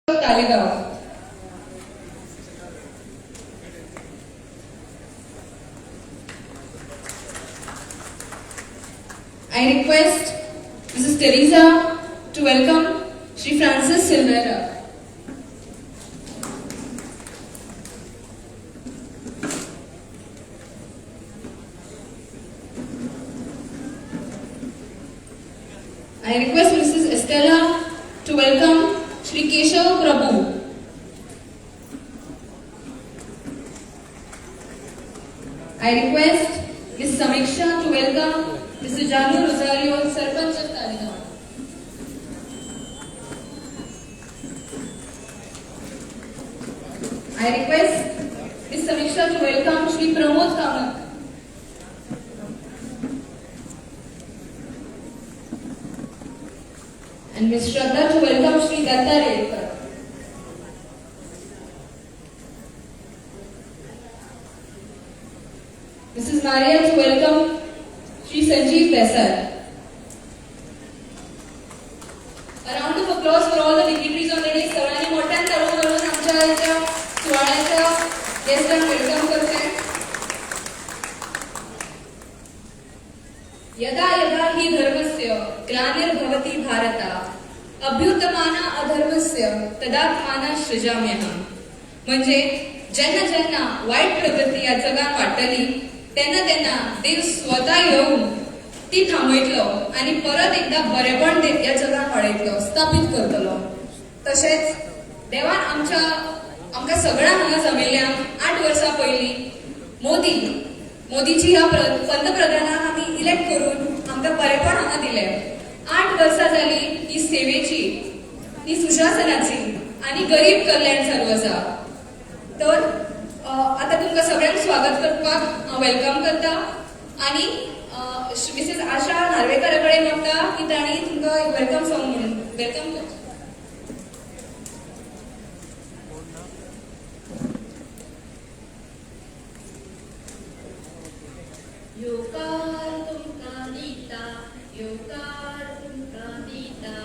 Talegaon. I request Mrs. Teresa to welcome Sri Francis Silvera. I request Mrs. Estella to welcome Sri Keshav Prabhu. I request Ms. Samiksha to welcome Mr. Janu Rosario, Sarpanch of Talegaon. I request Ms. Samiksha to welcome Sri Pramod Kamak. And Ms. Shraddha to welcome Sri Datta Redkar. Mrs. Maria to welcome Sri Sanjeev Desai. A round of applause for all the dignitaries on the day. सर्वांनी मोठ्या तळून वळून आमच्या इथे सुवाळ्याच्या गेस्टांना welcome करते. यदा यदा हि धर्मस्य ग्लानिर्भवति भारत अभ्युत्थाना अधर्मस्य तदात्माना सृजाम्यहम्. म्हणजे ज्यांना ज्यांना वाईट प्रगती या जगात वाटली त्यांना त्यांना देव स्वतः येऊन ती थांबयतलो आणि परत एकदा बरेपण या जगात वाडयतलो, स्थापित करतलो. तसेच देवान आमच्या सगळ्यांक हांगा जमिल्ल्यांक 8 वर्सां पयलीं मोदीची ह्या पंतप्रधानाक आमी इलेक्ट करून आमकां बरेपण हांगा दिलें. 8 वर्सां जाली ही सेवेची, ही सुशासनाची आणि गरीब कल्याण चालू आसा. तर आता तुमकां सगळ्यांक स्वागत करपाक वेलकम करता आणि मिसेस आशा नार्वेकारा कडेन मागता की ताणी तुमकां वेलकम सॉंग म्हणून वेलकम करता. योकार तुमकां दिता, योकार तुमकां दिता,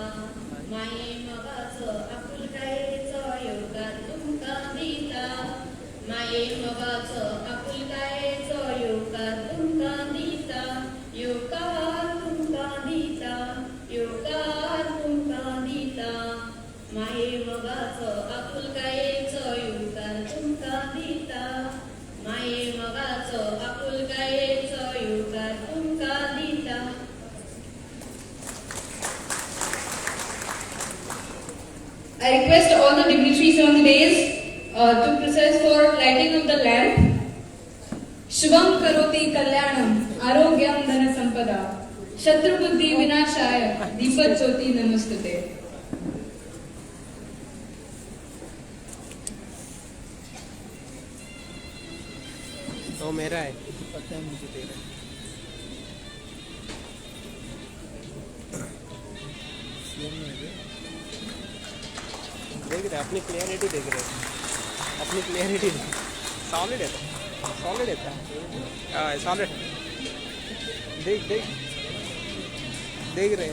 माये मगाचो आपुलकायेचो योकार तुमकां दिता, माये मगाचो आपुलकायेचो योकार तुमकां दिता, योकार तुमकां दिता, योकार तुमकां दिता, माये मगाचो आपुलकायेचो योकार तुमकां दिता, माये मगाचो आपुलकायेचो योकार तुमकां दिता. I request all the dignitaries on the days to process for lighting of the lamp. Shubham karoti kalyanam arogyam dhana sampada shatru buddhi vinashaya deepat jyoti namastute. तो मेरा है, पता है मुझे तेरा. देख रहे अपनी क्लियरिटी, देख रहे अपनी क्लियरिटी. सॉलिड है, सॉलिड है, सॉलिड. देख देख देख रहे.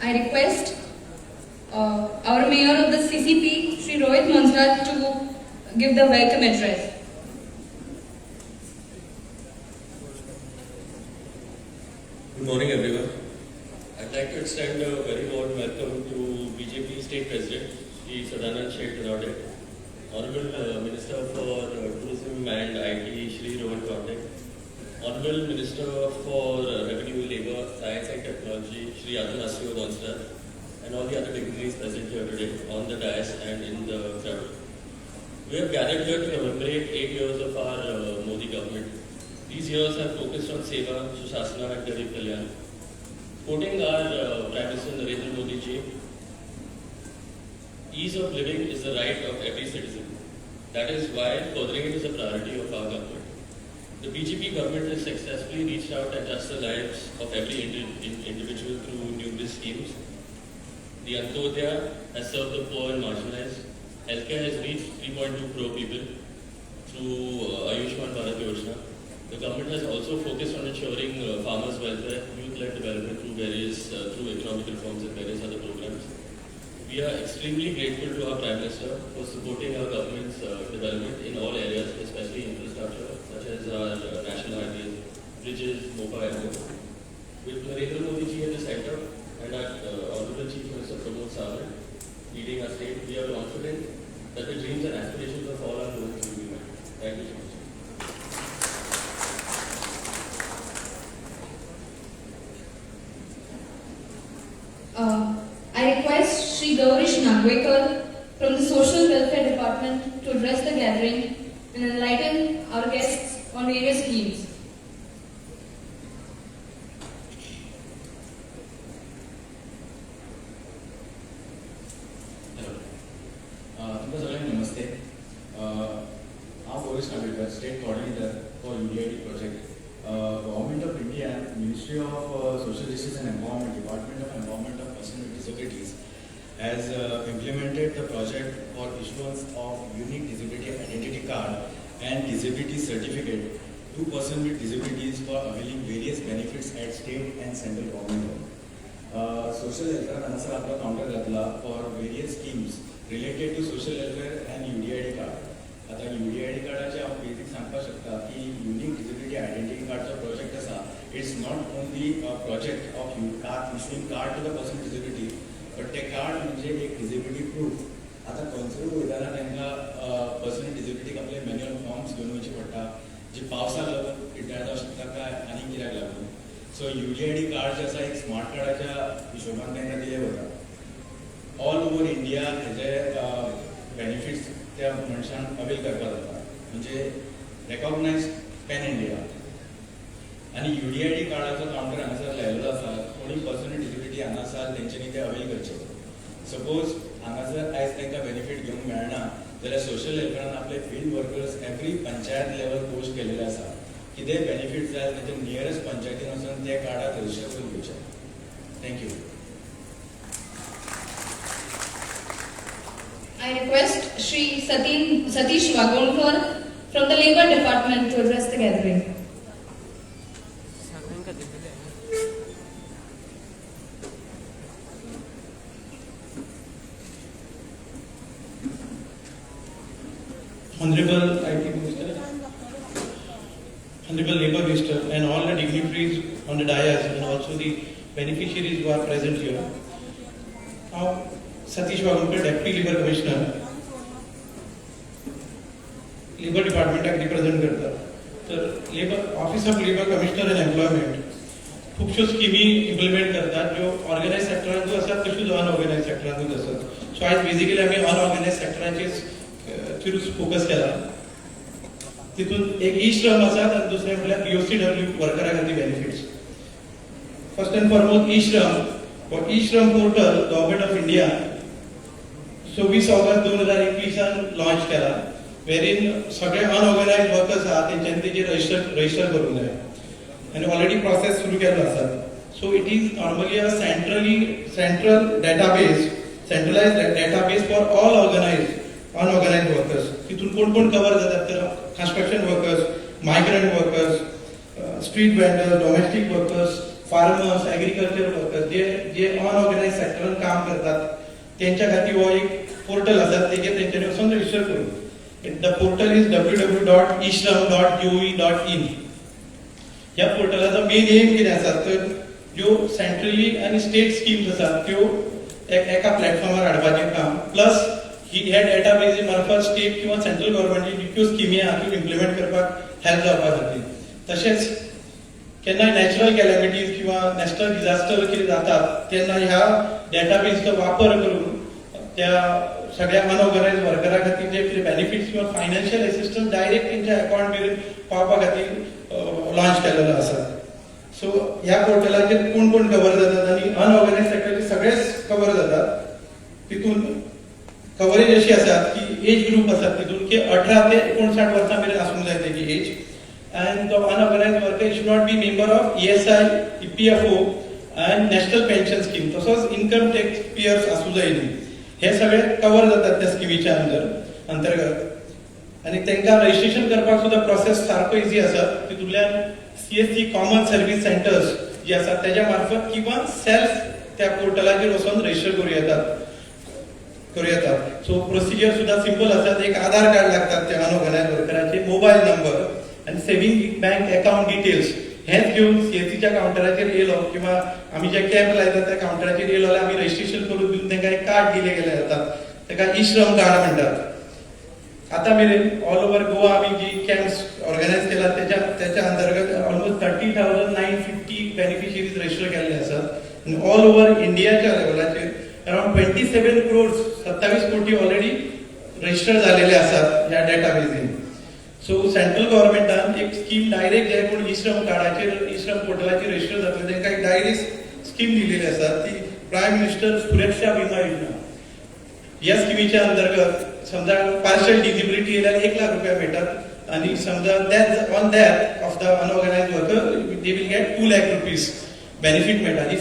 I request our mayor of the CCP, Sri Rohit Mansraj, to give the welcome address. Good morning, everyone. I'd like to extend a very warm welcome to BJP State President, Shri Sadanand Sheikh Ranade, Honorable Minister for Tourism and IT, Shri Rohan Pandey, Honorable Minister for Revenue, Labour, Science and Technology, Shri Atul Asio Donsar, and all the other dignitaries present here today on the dais and in the crowd. We have gathered here to commemorate 8 years of our Modi government. These years have focused on Seva, Sushasana and Garib Kalyan. Quoting our Prime Minister Narendra Modi ji, ease of living is the right of every citizen. That is why furthering it is a priority of our government. The BJP government has successfully reached out and touched the lives of every individual through numerous schemes. The Antodaya has served the poor and marginalized. Healthcare has reached 3.2 crore people through Ayushman Bharat Yojana. The government has also focused on ensuring farmers' welfare, youth-led development through economic reforms and various other programs. We are extremely grateful to our Prime Minister for supporting our government's development in all areas, especially infrastructure, such as our national highways, bridges, MOPA, and more. With Narendra Modi ji at the center and our Honorable Chief Minister Pramod Sawant leading our state, we are confident that the dreams and aspirations of all our Lords will be met. Thank you so much. I request Shri Gaurish Nagwekar from the Social Welfare Department to address the gathering and enlighten our guests on various schemes. तुमकां सगळ्यांक नमस्ते. हांव Gaurish Nagvekar, state coordinator for UDID प्रोजेक्ट. Government of India, Ministry of Social Justice and Empowerment, Department of Empowerment of Persons with Disabilities has implemented the project for issuance of unique disability identity card and disability certificate to persons with disabilities for availing various benefits at state and central government. Social welfare हांगासर आपलो counter घातला for various schemes related to social welfare and UDID card. आता UDID कार्डाचे हांव basic सांगपाक शकता की unique disability identity कार्डचो प्रोजेक्ट आसा. It's not only a project of issuing card to the person disability, but ते कार्ड म्हणजे एक डिसेबिलिटी प्रूफ. आता खंयचोय वयताना तांकां पर्सन डिसेबिलिटीक आपले मॅन्युअल फॉर्म्स घेवन वयचे पडटा, जे पावसाक लागून पिड्ड्यार जावं शकता काय आनी कित्याक लागून. सो UDID कार्ड जे आसा एक स्मार्ट कार्डाच्या हिशोबान तांकां दिले वता. ऑल ओवर इंडिया हेजे बेनिफिट्स त्या मनशांक अवेल करपाक जाता, म्हणजे रेकॉग्नायज्ड पॅन इंडिया. आनी UDID कार्डाचो काउंटर हांगासर लायिल्लो आसा. कोणी पर्सन विथ डिसेबिलिटी हांगा आसा तेंच्यांनी ते अवेल करचे. सपोज हांगासर आयज तांकां बेनिफीट घेवंक मेळना जाल्यार सोशल वेलफेअरान आपले field workers every panchayat level post केलेले आसा. कितेंय बेनिफीट जाय ताचे नियरेस्ट पंचायतीन वचून ते कार्डाक रजिस्टर करून घेवचे. Thank you. I request Shri Satish Wagonkar from the Labour Department to address the gathering. Honorable IT Minister, Honorable Labour Minister, and all the dignitaries on the dais, and also the beneficiaries who are present here. Now, Satish Wagonkar, Deputy Labour Commissioner, Labour Department represent करता. तर labour office of labour commissioner and employment खूपश्यो स्किमी implement करतात ज्यो organise सेक्टरांतूय आसात तश्योच अनऑर्गनायज सेक्टरांतूच आसात. So आयज बेसिकली आमी अनऑर्गनायज सेक्टरांचेर फोकस केला. तितून एक ई श्रम आसात आनी दुसरें म्हटल्यार POCW वर्करां खातीर benefits. First and foremost e Shram portal government of India 26 August 2021 launch केला. वेरीन सगळे अनऑर्गनायज्ड वर्कर्स आहात तेंच्यांनी तेजेर रजिस्टर करूंक जाय आनी ऑलरेडी प्रोसेस सुरू केल्लो आसा. So it is normally a central database, centralised database for all unorganised workers. तितून कोण कोण कवर जातात तर construction workers, migrant workers, street vendors, domestic workers, farmers, agriculture workers जे अनऑर्गनायज्ड सेक्टरान काम करतात तेंच्या खातीर हो एक पोर्टल आसा. तेजेर तेंच्यांनी वचून रजिस्टर करून. The portal is www.ishram.gov.in. ह्या पोर्टलाचो मेन एम कितें आसा तर ज्यो सेंट्रली आनी स्टेट स्कीम्स आसात त्यो एका प्लॅटफॉर्मार हाडपाचें काम प्लस हे डेटाबेजी मार्फत स्टेट किंवा सेंट्रल गव्हर्मेंटाची जितक्यो स्किमी आहा त्यो इम्प्लिमेंट करपाक हेल्प जावपा खातीर तशेंच केन्नाय नॅचरल कॅलॅमिटीज किंवा नॅशनल डिझास्टर कितें जातात तेन्ना ह्या डेटाबेजचो वापर करून त्या सगळ्या अनऑर्गनायज वर्करा खातीर जे कितें बेनिफिट्स किंवा फायनान्शियल असिस्टन्स डायरेक्ट तेंच्या अकाउंट मेरेन पावपा खातीर लॉन्च केलेलो आसा. सो ह्या पोर्टलाचेर कोण कोण कव्हर जातात आनी अनऑर्गनायज सेक्टरचे सगळेच कव्हर जातात. तितून कव्हरेज अशी आसात की एज ग्रुप आसात तितून की 18 ते 59 वर्सां मेरेन आसूंक जाय तेजी age. And the unorganized worker should not be member of ESI, EPFO and National Pension Scheme. तसोच इन्कम टॅक्स पेयर्स आसूं जाय न्ही. हे सगळे कव्हर जातात त्या स्किमीच्या अंतर्गत. आनी तांकां रजिस्ट्रेशन करपाक सुद्दां प्रोसेस सारको इजी आसा. तितूंतल्यान CSC कॉमन सर्व्हिस सेंटर्स जे आसात तेज्या मार्फत किंवा सेल्फ त्या पोर्टलाचेर वचून रजिस्टर करूं येतात. सो प्रोसिजर सुद्दां सिंपल आसात. एक आधार कार्ड लागतात त्या अनऑर्गनायज वर्कराचे, मोबायल नंबर आणि सेव्हिंग बँक अकाउंट डिटेल्स हेच घेऊन सीएससीच्या काउंटराचेर येयलो किंवा आम्ही जे कॅम्प लायतात त्या काउंटराचेर येयलो जाल्यार आमी रजिस्ट्रेशन करून दिवन तांकां एक कार्ड दिले गेले जातात. ताका ई श्रम कार्ड म्हणटात. आता मेरेन ऑल ओव्हर गोवा आमी जी कॅम्प्स ऑर्गनायज केला त्याच्या अंतर्गत ऑलमोस्ट 30,950 बेनिफिशरीज रजिस्टर केल्ले आसात. आनी ऑल ओव्हर इंडियाच्या लेवलाचेर अराउंड 27 crores 27 कोटी ऑलरेडी रजिस्टर झालेले आसात ह्या डेटाबेजीन. सो सेंट्रल गव्हर्मेंटान एक स्कीम डायरेक्ट जे कोण ई श्रम कार्डाचेर ई श्रम पोर्टलाचेर रजिस्टर जातले तांकां एक डायरेक्ट स्कीम दिलेली आसा ती प्रायम मिनिस्टर सुरक्षा विमा योजना. ह्या स्किमीच्या अंतर्गत समजा पार्शियल डिसेबिलिटी येयल्यार 1 लाख रुपया मेळटात आनी समजा on that of the unorganised worker they will get 2 lakh rupees benefit मेळटा. आनी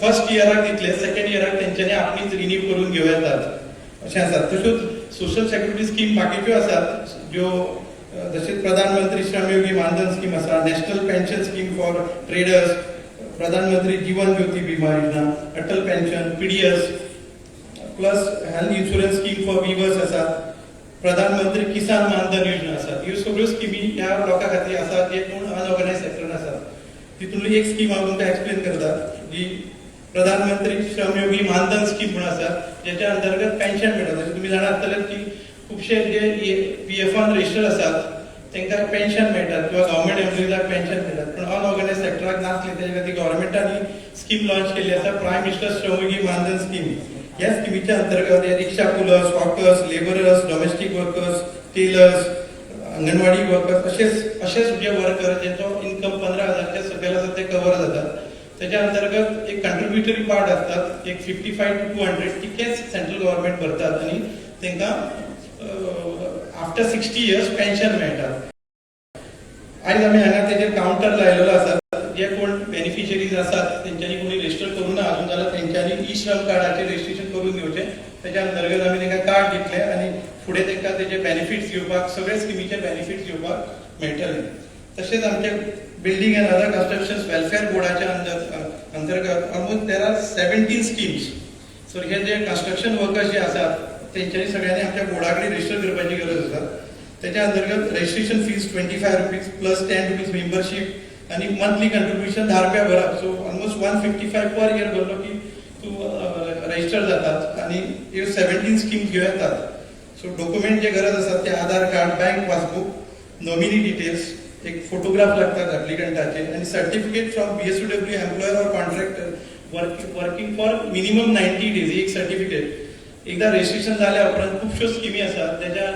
फर्स्ट इयराक दितले, सेकंड इयराक तेंच्यांनी आपणीच रिन्यू करून घेवं येतात अशें आसा. तश्योच सोशल सेक्युरिटी स्कीम बाकीच्यो आसात ज्यो जशें प्रधानमंत्री श्रमयोगी मानधन स्कीम आसा, national pension scheme for traders, प्रधानमंत्री जीवन ज्योती विमा योजना, Atal pension, PDS plus health insurance scheme for weavers आसा, प्रधानमंत्री किसान मानधन योजना आसा. ह्यो सगळ्यो स्किमी ह्या लोकां खातीर आसा जे कोण अनऑर्गनायज सेक्टरान आसात. तितूंतली एक स्कीम हांव तुमकां एक्सप्लेन करता जी प्रधानमंत्री श्रमयोगी मानधन स्कीम म्हणून आसा जेच्या अंतर्गत पेन्शन मेळटा. जशें तुमी जाणा आसतले की खुबशे जे पीएफआन रजिस्टर आसात तांकां पेन्शन मेळटात किंवा गव्हर्मेंट एम्प्लॉईजाक पेन्शन मेळटात पण अनऑर्गनायज सेक्टराक नासले तेच्या खातीर गव्हर्मेंटानी स्कीम लॉन्च केल्ली आसा प्रायम मिनिस्टर श्रमयोगी मानधन स्कीम. ह्या स्किमीच्या अंतर्गत rickshaw pullers, hawkers, labourers, domestic workers, tailors, anganwadi workers अशेच जे वर्कर ज्यांचो इन्कम 15,000च्या सकयल आसा ते कव्हर जातात. त्याच्या अंतर्गत एक कंट्रीब्युटरी पार्ट असतात एक 55 to 200 तिकेच सेंट्रल गव्हर्मेंट भरतात आणि तांकां आफ्टर 60 years पेन्शन मेळटा. आयज आमी हांगा तेजेर काउंटर लायलेलो आसा. जे कोण बेनिफिशरीज आसात तेंच्यांनी कोणी रजिस्टर करूं ना अजून जाल्यार तेंच्यांनी ई श्रम कार्डाचेर रजिस्ट्रेशन करून घेवचें. त्याच्या अंतर्गत आमी तांकां कार्ड दितले आनी फुडें तांकां तेजे बेनिफिट्स घेवपाक सगळे स्किमीचे बेनिफिट्स घेवपाक मेळटले. तशेंच आमचे building end other construction welfare बोर्डाच्या अंतर्गत almost there are 17 schemes. So हे जे कन्स्ट्रक्शन वर्कर्स जे आसात तेंच्यांनी सगळ्यांनी आमच्या बोर्डा कडेन रजिस्टर करपाची गरज आसा. त्याच्या अंतर्गत registration fees 25 rupees plus 10 rupees membership आणि मंथली कंट्रीब्युशन 10 रुपया भरप. सो ऑलमोस्ट 155 पर इयर भरलो की तू रजिस्टर जातात आणि ह्यो 17 स्कीम्स घेवं येतात. सो डॉक्युमेंट जे गरज आसात ते Aadhaar card, bank passbook, nominee details, एक फोटोग्राफ लागतात एप्लिकंटाचे आणि सर्टिफिकेट फ्रॉम BSW एम्प्लॉयर और contractor working for minimum 90 days एक सर्टिफिकेट. एकदा रजिस्ट्रेशन झाल्या उपरांत खूपश्यो स्किमी आसात त्याच्या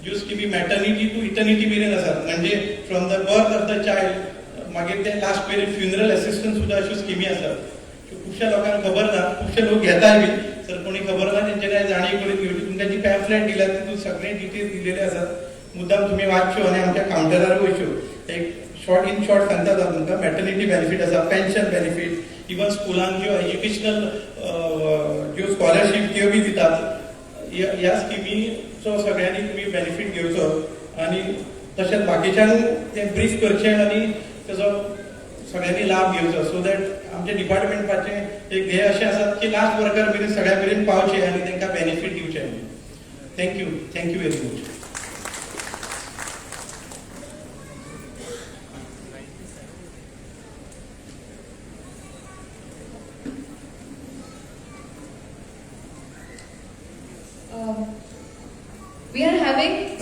ज्यो स्किमी मॅटर्निटी टू इटर्निटी मेरेन आसात म्हणजे from the birth of the child मागीर ते लास्ट मेरेन फ्युनरल असिस्टन्स सुद्दां अश्यो स्किमी आसात. खुबश्या लोकांक खबर ना, खुबशे लोक घेताय बी तर कोणी खबर ना तेंचे काय जाणीव करून घेवची. तुमकां जी पॅम्फलेट दिल्या तितून सगळे डिटेल्स दिलेले आसात. मुद्दाम तुम्ही वाचच्यो आणि आमच्या काउंटरार वयच्यो. एक इन शॉर्ट सांगतात हांव तुमकां मॅटर्निटी बेनिफीट आसा, पेन्शन बेनिफीट, इवन स्कुलांक ज्यो एज्युकेशनल ज्यो स्कॉलरशीप त्यो बी दितात. ह्या स्किमीचो सगळ्यांनी तुम्ही बेनिफीट घेवचो आणि तशेंच बाकीच्यांक ते ब्रीफ करचें आणि तेजो सगळ्यांनी लाभ घेवचो. सो दॅट आमच्या डिपार्टमेंटाचें एक ध्येय अशें आसा की लास्ट वर्कर मेरेन सगळ्या मेरेन पावचें आनी तांकां बेनिफीट दिवचें. Thank you very much.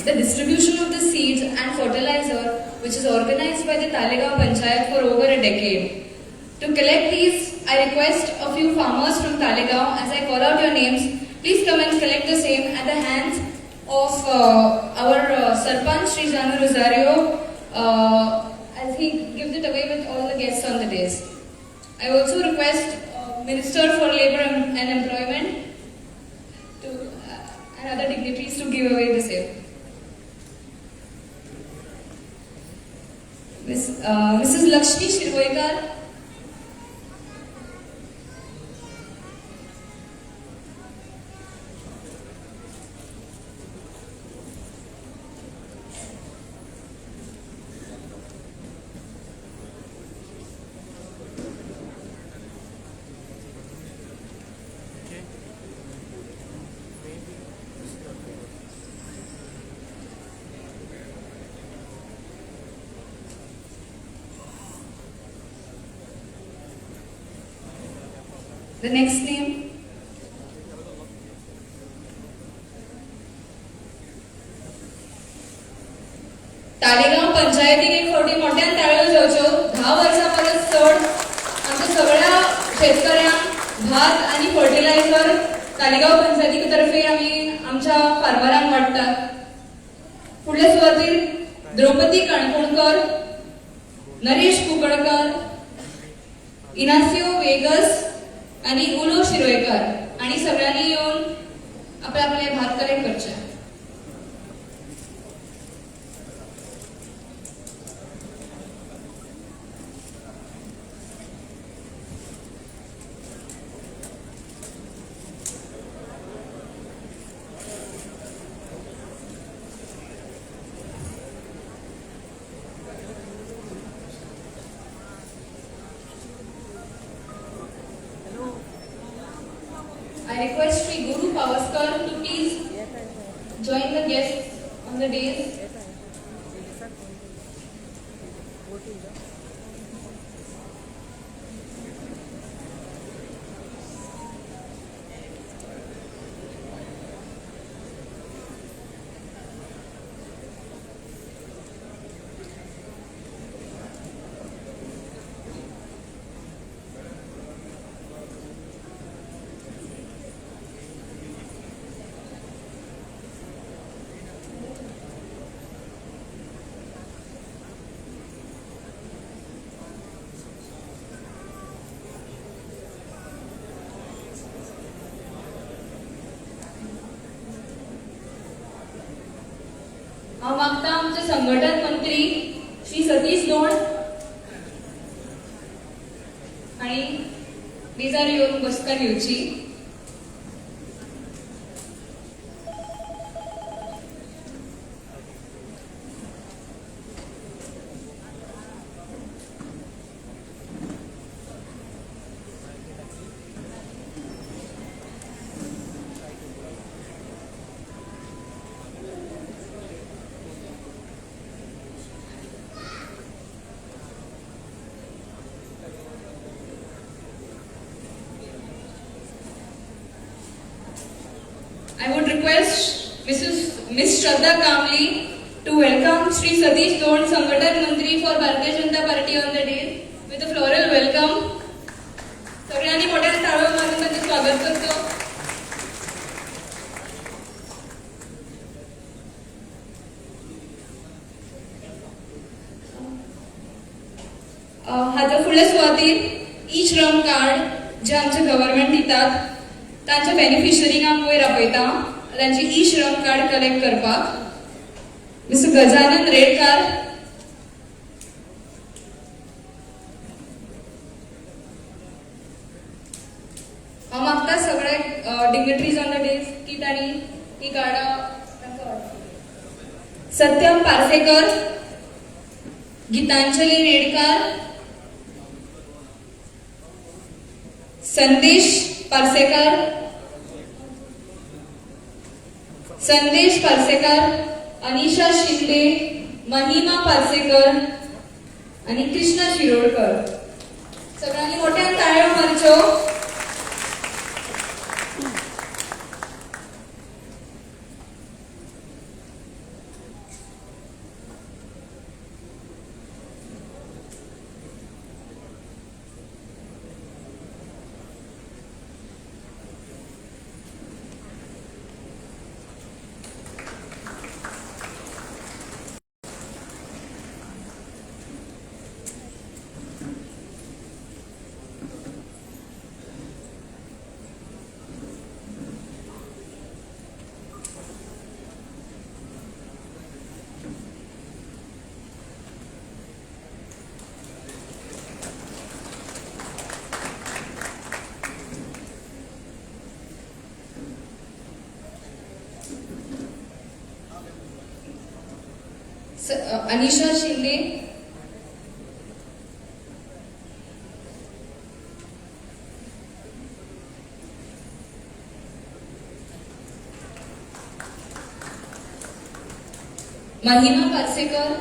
the distribution of the seeds and fertilizer, which is organized by the Talegaon Panchayat for over a decade. To collect these, I request a few farmers from Talegaon, as I call out your names, please come and collect the same at the hands of our Sarpanch Sri Janu Rosario as he gives it away with all the guests on the days. I also request Minister for Labour and Employment and other dignitaries to give away the same. Mrs. Lakshmi Shirvoikar. The next name. तालेगाव पंचायतीक एक फावटी मोठ्यान ताळयो जावच्यो 10 वर्सां परस चड आमच्या सगळ्या शेतकऱ्यांक भात आनी फर्टिलायझर तालेगाव पंचायती तर्फे आमी आमच्या फार्मरांक वाडटात. फुडल्या सुवातेर द्रौपदी काणकोणकर, नरेश कुंकळकर, इनासियो वेगस आणि उलो शिरोयकर आणि सगळ्यांनी येऊन आपले आपले भात कलेक्ट करचे. I request Sri Guru Pavaskar to please join the guests on the dais. हांव मागता आमचे संघटन मंत्री श्री सतीश दोंड आणि बेजार येवन बसका घेवची. I would request Miss Shraddha Kamli to welcome Sri Satish Dond, Sanghatan Mantri for Bharatiya Janata Party on the day with a floral welcome. सगळ्यांनी मोठ्याने टाळ्या मारून त्यांचे स्वागत करतो. हाच्या फुडल्या सुवातेर ई श्रम कार्ड जे आमचे गव्हर्नमेंट दितात तांच्या बेनिफिशरींक वयर आपयता तांची ई श्रम कार्ड कलेक्ट करपाक मिस्टर गजानन रेडकार. हांव मागता सगळे डिग्निटरीज ऑन द डेज की तांणी ही कार्डां. सत्यम पार्सेकर, गीतांजली रेडकार, संदेश पार्सेकर, अनिशा शिंदे, महिमा पार्सेकर आणि कृष्णा शिरोडकर. सगळ्यांनी मोठ्यान ताळ्यो मारच्यो. अनिशा शिंदे. महिमा पारसेकर.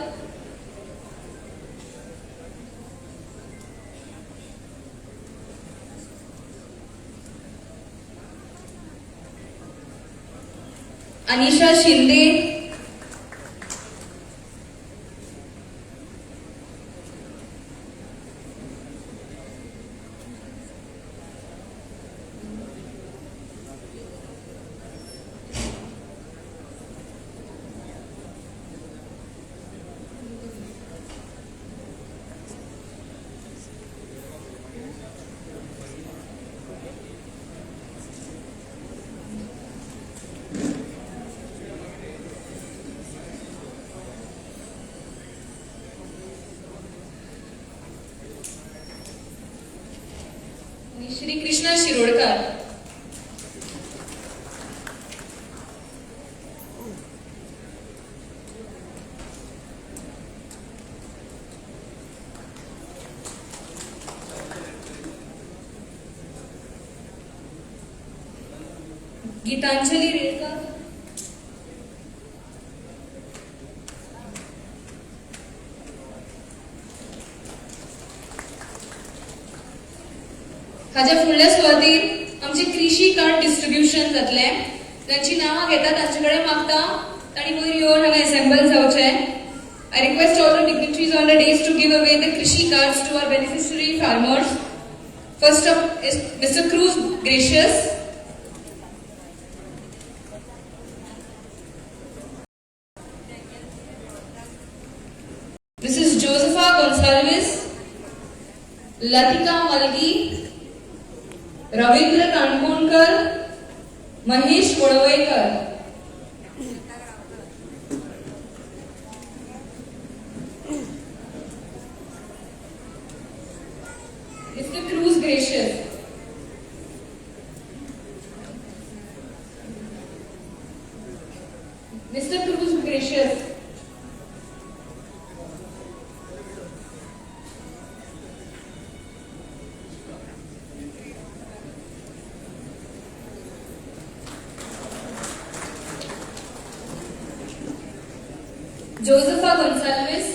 अनिशा शिंदे. श्री कृष्णा शिरोडकर. गीतांजली रेडकर. हाच्या फुडल्या सुवातेर आमचे कृषी कार्ड डिस्ट्रीब्युशन जातले. तांची नावां घेता तांचे कडेन मागता तांणी वयर येवन हांगा असेंबल जावचे. I request all the dignitaries on the dais to give away the Krishi cards to our beneficiary farmers. First up is Mr. Cruz Gracious. Mrs. Josepha Gonsalves, Latika Malgi, Ravindra Kankonkar, Mahesh Valvaikar. Mr. Cruz Gracious. Mr. Cruz Gracious. Josepha Gonsalves.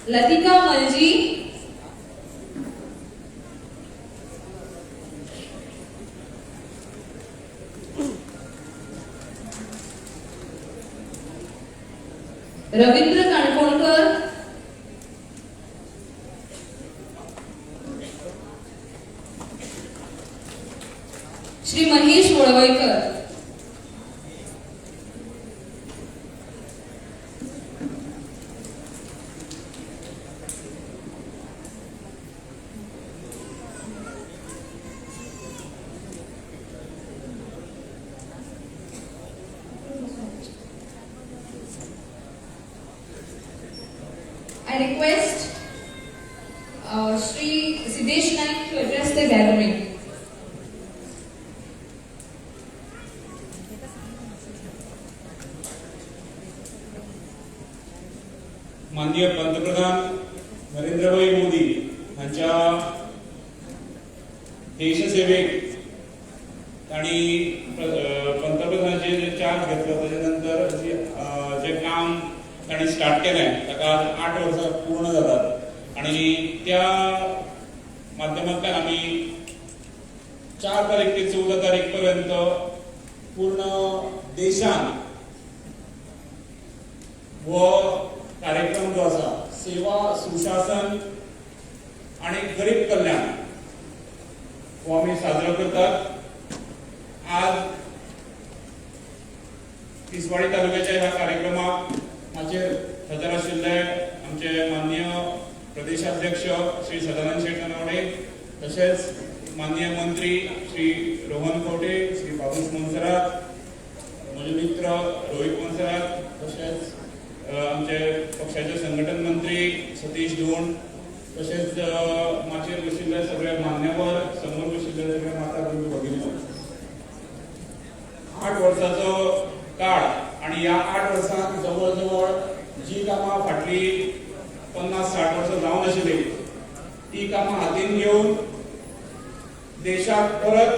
Latika Malji. Ravindra Kankonkar. Shri Mahesh Valvaikar. I request Shri Siddesh Naik to address the gathering. माननीय पंतप्रधान नरेंद्रभाई मोदी यांच्या देशसेवेक आणि पंतप्रधानाचे जे charge घेतलो त्याच्यानंतर जे काम ताणी स्टार्ट केलें ताका 8 वर्सां पूर्ण जातात आणि त्या माध्यमांतल्यान आमी 4 तारीख ते 14 तारीख पर्यंत पूर्ण देशान वो कार्यक्रम जो आसा सेवा सुशासन आणि गरीब कल्याण हो आमी साजरो करतात. आज तिसवाडी तालुक्याच्या ह्या कार्यक्रमाक हाचेर हजर आशिल्ले आमचे माननीय प्रदेशाध्यक्ष श्री सदानंद शेट नवडे, तशेंच माननीय मंत्री श्री रोहन खंवटे, श्री बाबूश मोन्सरात, म्हजे मित्र रोहित मोन्सरात, तशेंच आमचे पक्षाचे संघटन मंत्री सतीश धोंड, तसेच माचेर बशिल्ले सगळे मान्यवर, समोर बशिल्ले सगळे माता भगिनी भगिनी, 8 वर्साचो काळ आणि या 8 वर्सांत जवळ जी कामां फाटली 50-60 वर्सां जावन आशिल्ली ती कामां हातीन घेवन देशाक परत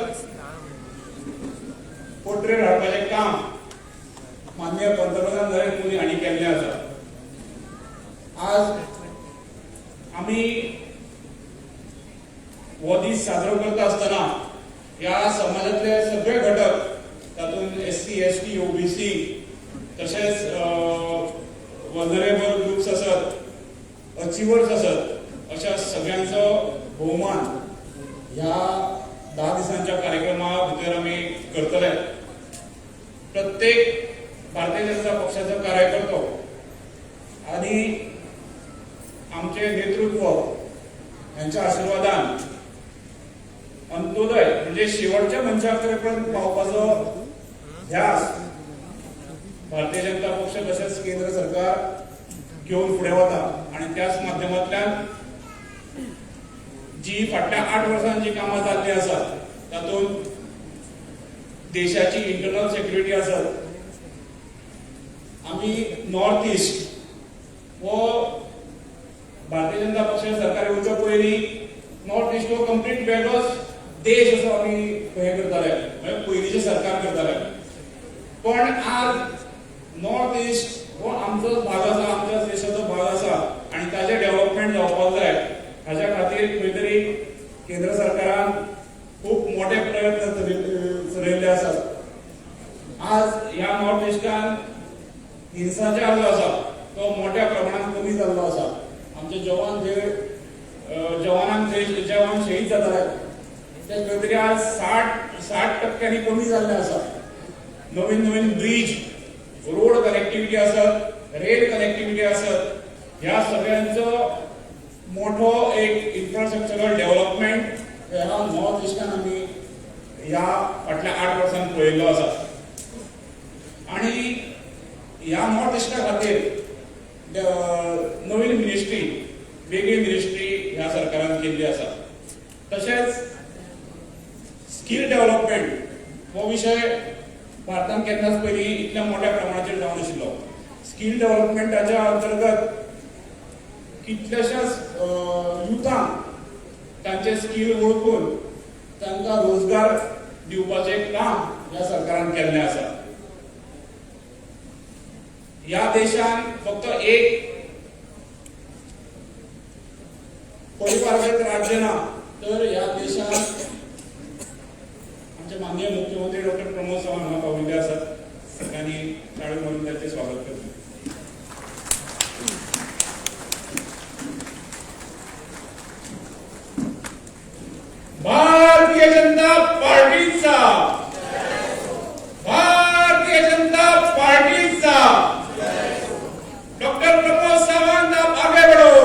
पोटरेर हाडपाचें काम माननीय पंतप्रधान नरेंद्र मोदी हांणी केल्लें आसा. आज आमी हो दीस साजरो करता आसतना ह्या समाजातले सगळे घटक, तातूंत SC, ST, OBC तशेंच वल्नरेबल ग्रुप्स आसत, अचिवर्स आसत, अशा सगळ्यांचो भोवमान ह्या 10 दिसांच्या कार्यक्रमा भितर आमी करतले. प्रत्येक भारतीय जनता पक्षाचो कार्यकर्तो आनी आमचे नेतृत्व यांच्या आशीर्वादान अंत्योदय म्हणजे शेवटच्या मनशापर्यंत पावपाचो ध्यास भारतीय जनता पक्ष तसेच केंद्र सरकार घेऊन फुडें वता आणि त्याच माध्यमांतल्यान जी फाटल्या 8 वर्सांत जी कामां जाल्ली आसात तातूंत देशाची इंटरनल सेक्युरिटी आसत, आमी नॉर्थ ईस्ट वो भारतीय जनता पक्षाचें सरकार येवच्या पयलीं नॉर्थ ईस्ट हो कंप्लीट वेगळोच देश असो आमी हे करताले, म्हणजे पयलींचे सरकार करताले. पण आज नॉर्थ ईस्ट हो आमचो भाग आसा, आमच्या देशाचो भाग आसा आणि ताजे डेव्हलपमेंट जावपाक जाय. हाच्या खातीर खंय तरी केंद्र सरकारान खूब मोठे प्रयत्न चलयल्ले आसात. आज ह्या नॉर्थ ईस्टान हिंसाचार जो आसा तो मोठ्या प्रमाणात कमी जाल्लो आसा. आमचे जवान जवान शहीद जाताले ते खंय तरी आज 60% कमी जाल्ले आसा. नवीन ब्रिज, रोड कनेक्टिव्हिटी आसत, रेल कनेक्टिव्हिटी आसत, ह्या सगळ्यांचो मोठो एक इन्फ्रास्ट्रक्चरल डेव्हलपमेंट ह्या नॉर्थ ईस्टान आमी ह्या फाटल्या 8 वर्सांत पळयल्लो आसा. आणि ह्या नॉर्थ ईस्टा खातीर नवीन मिनिस्ट्री, वेगळी मिनिस्ट्री ह्या सरकारान केल्ली आसा. तशेंच स्कील डेव्हलपमेंट हो विषय भारतान केन्नाच पयलीं इतल्या मोठ्या प्रमाणाचेर जावन नाशिल्लो. स्कील डेव्हलपमेंटाच्या अंतर्गत कितल्याशाच युथांक तांचे स्कील ओळखून तांकां रोजगार दिवपाचें काम ह्या सरकारान केल्लें आसा. ह्या देशान फक्त एक परिपार्वीत राज्य ना, तर ह्या देशान आमचे माननीय मुख्यमंत्री डॉक्टर प्रमोद सावंत हांगा पाविल्ले आसात. सगळ्यांनी ताळी मारून त्यांचे स्वागत करतो. भारतीय जनता पार्टीचा, भारतीय जनता पार्टीचा डॉक्टर प्रमोद सावंत, आप आगे बढ़ो.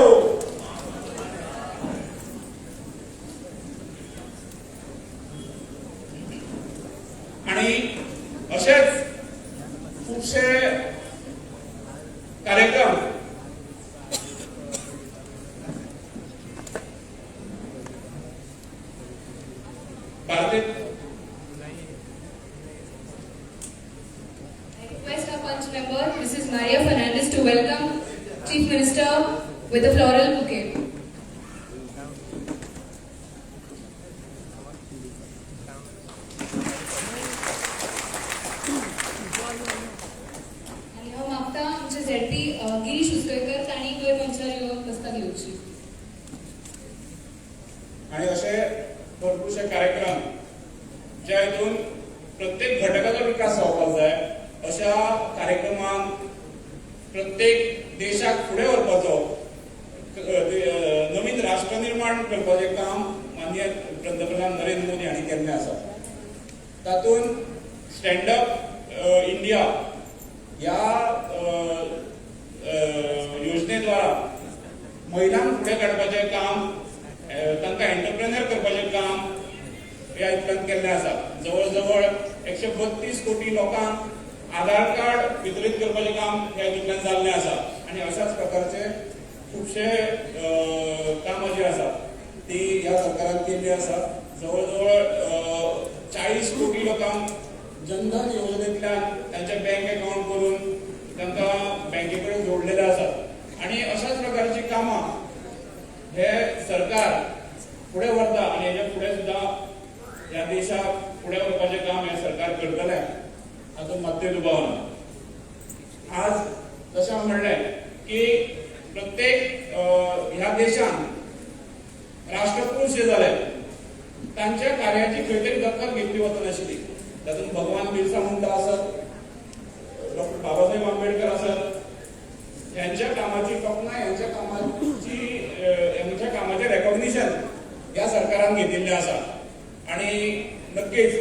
आणि असेच खूपशे कार्यक्रम भारतीय I request our punch member, Mrs. Maria Fernandez, to welcome Chief Minister with a floral bouquet. आणि हांव मागता आमचे ZP गिरीश उसकयकर तांणी वयर मंचार येवन बसका घेवची. आणि असे भरपूरशे कार्यक्रम ज्या हेतून प्रत्येक घटकाचो विकास जावपाक जाय अशा कार्यक्रमांक प्रत्येक देशाक फुडें व्हरपाचो नवीन राष्ट्र निर्माण करपाचें काम माननीय पंतप्रधान नरेंद्र मोदी हांणी केल्लें आसा. तातूंत स्टँड अप इंडिया ह्या योजनेद्वारा महिलांक फुडें काडपाचें काम, तांकां एंटरप्रेन्योर करपाचें काम ह्या हितूंत केल्लें आसा. जवळ 132 कोटी लोकांक आधार कार्ड वितरीत करपाचें काम ह्या हितूंतल्यान जाल्लें आसा. आणि अशाच प्रकारचे खुबशे कामां जी आसा ती ह्या सरकारान केल्ली आसा. जवळ जवळ 40 कोटी लोकांक जनधन योजनेंतल्यान तांचे बँक अकाउंट करून तांकां बँके कडेन जोडलेले आसात. आणि अशाच प्रकारची कामां हे सरकार फुडें व्हरता आनी हेच्या फुडें सुद्दां ह्या देशाक फुडें व्हरपाचें काम हे सरकार करतलें हातूंत मात्तूय दुबाव ना. आज जशें हांवें म्हणलें की प्रत्येक ह्या देशान राष्ट्रपुरुश जे जाले तांच्या कार्याची खंय तरी दखल घेतली वचनाशिल्ली. तातूंत भगवान बिरसा मुंडा आसत, डॉक्टर बाबासाहेब आंबेडकर आसत, यांच्या कामाची तोखणाय, यांच्या कामाचे रेकॉग्निशन ह्या सरकारान घेतिल्लें आसा. आणि नक्कीच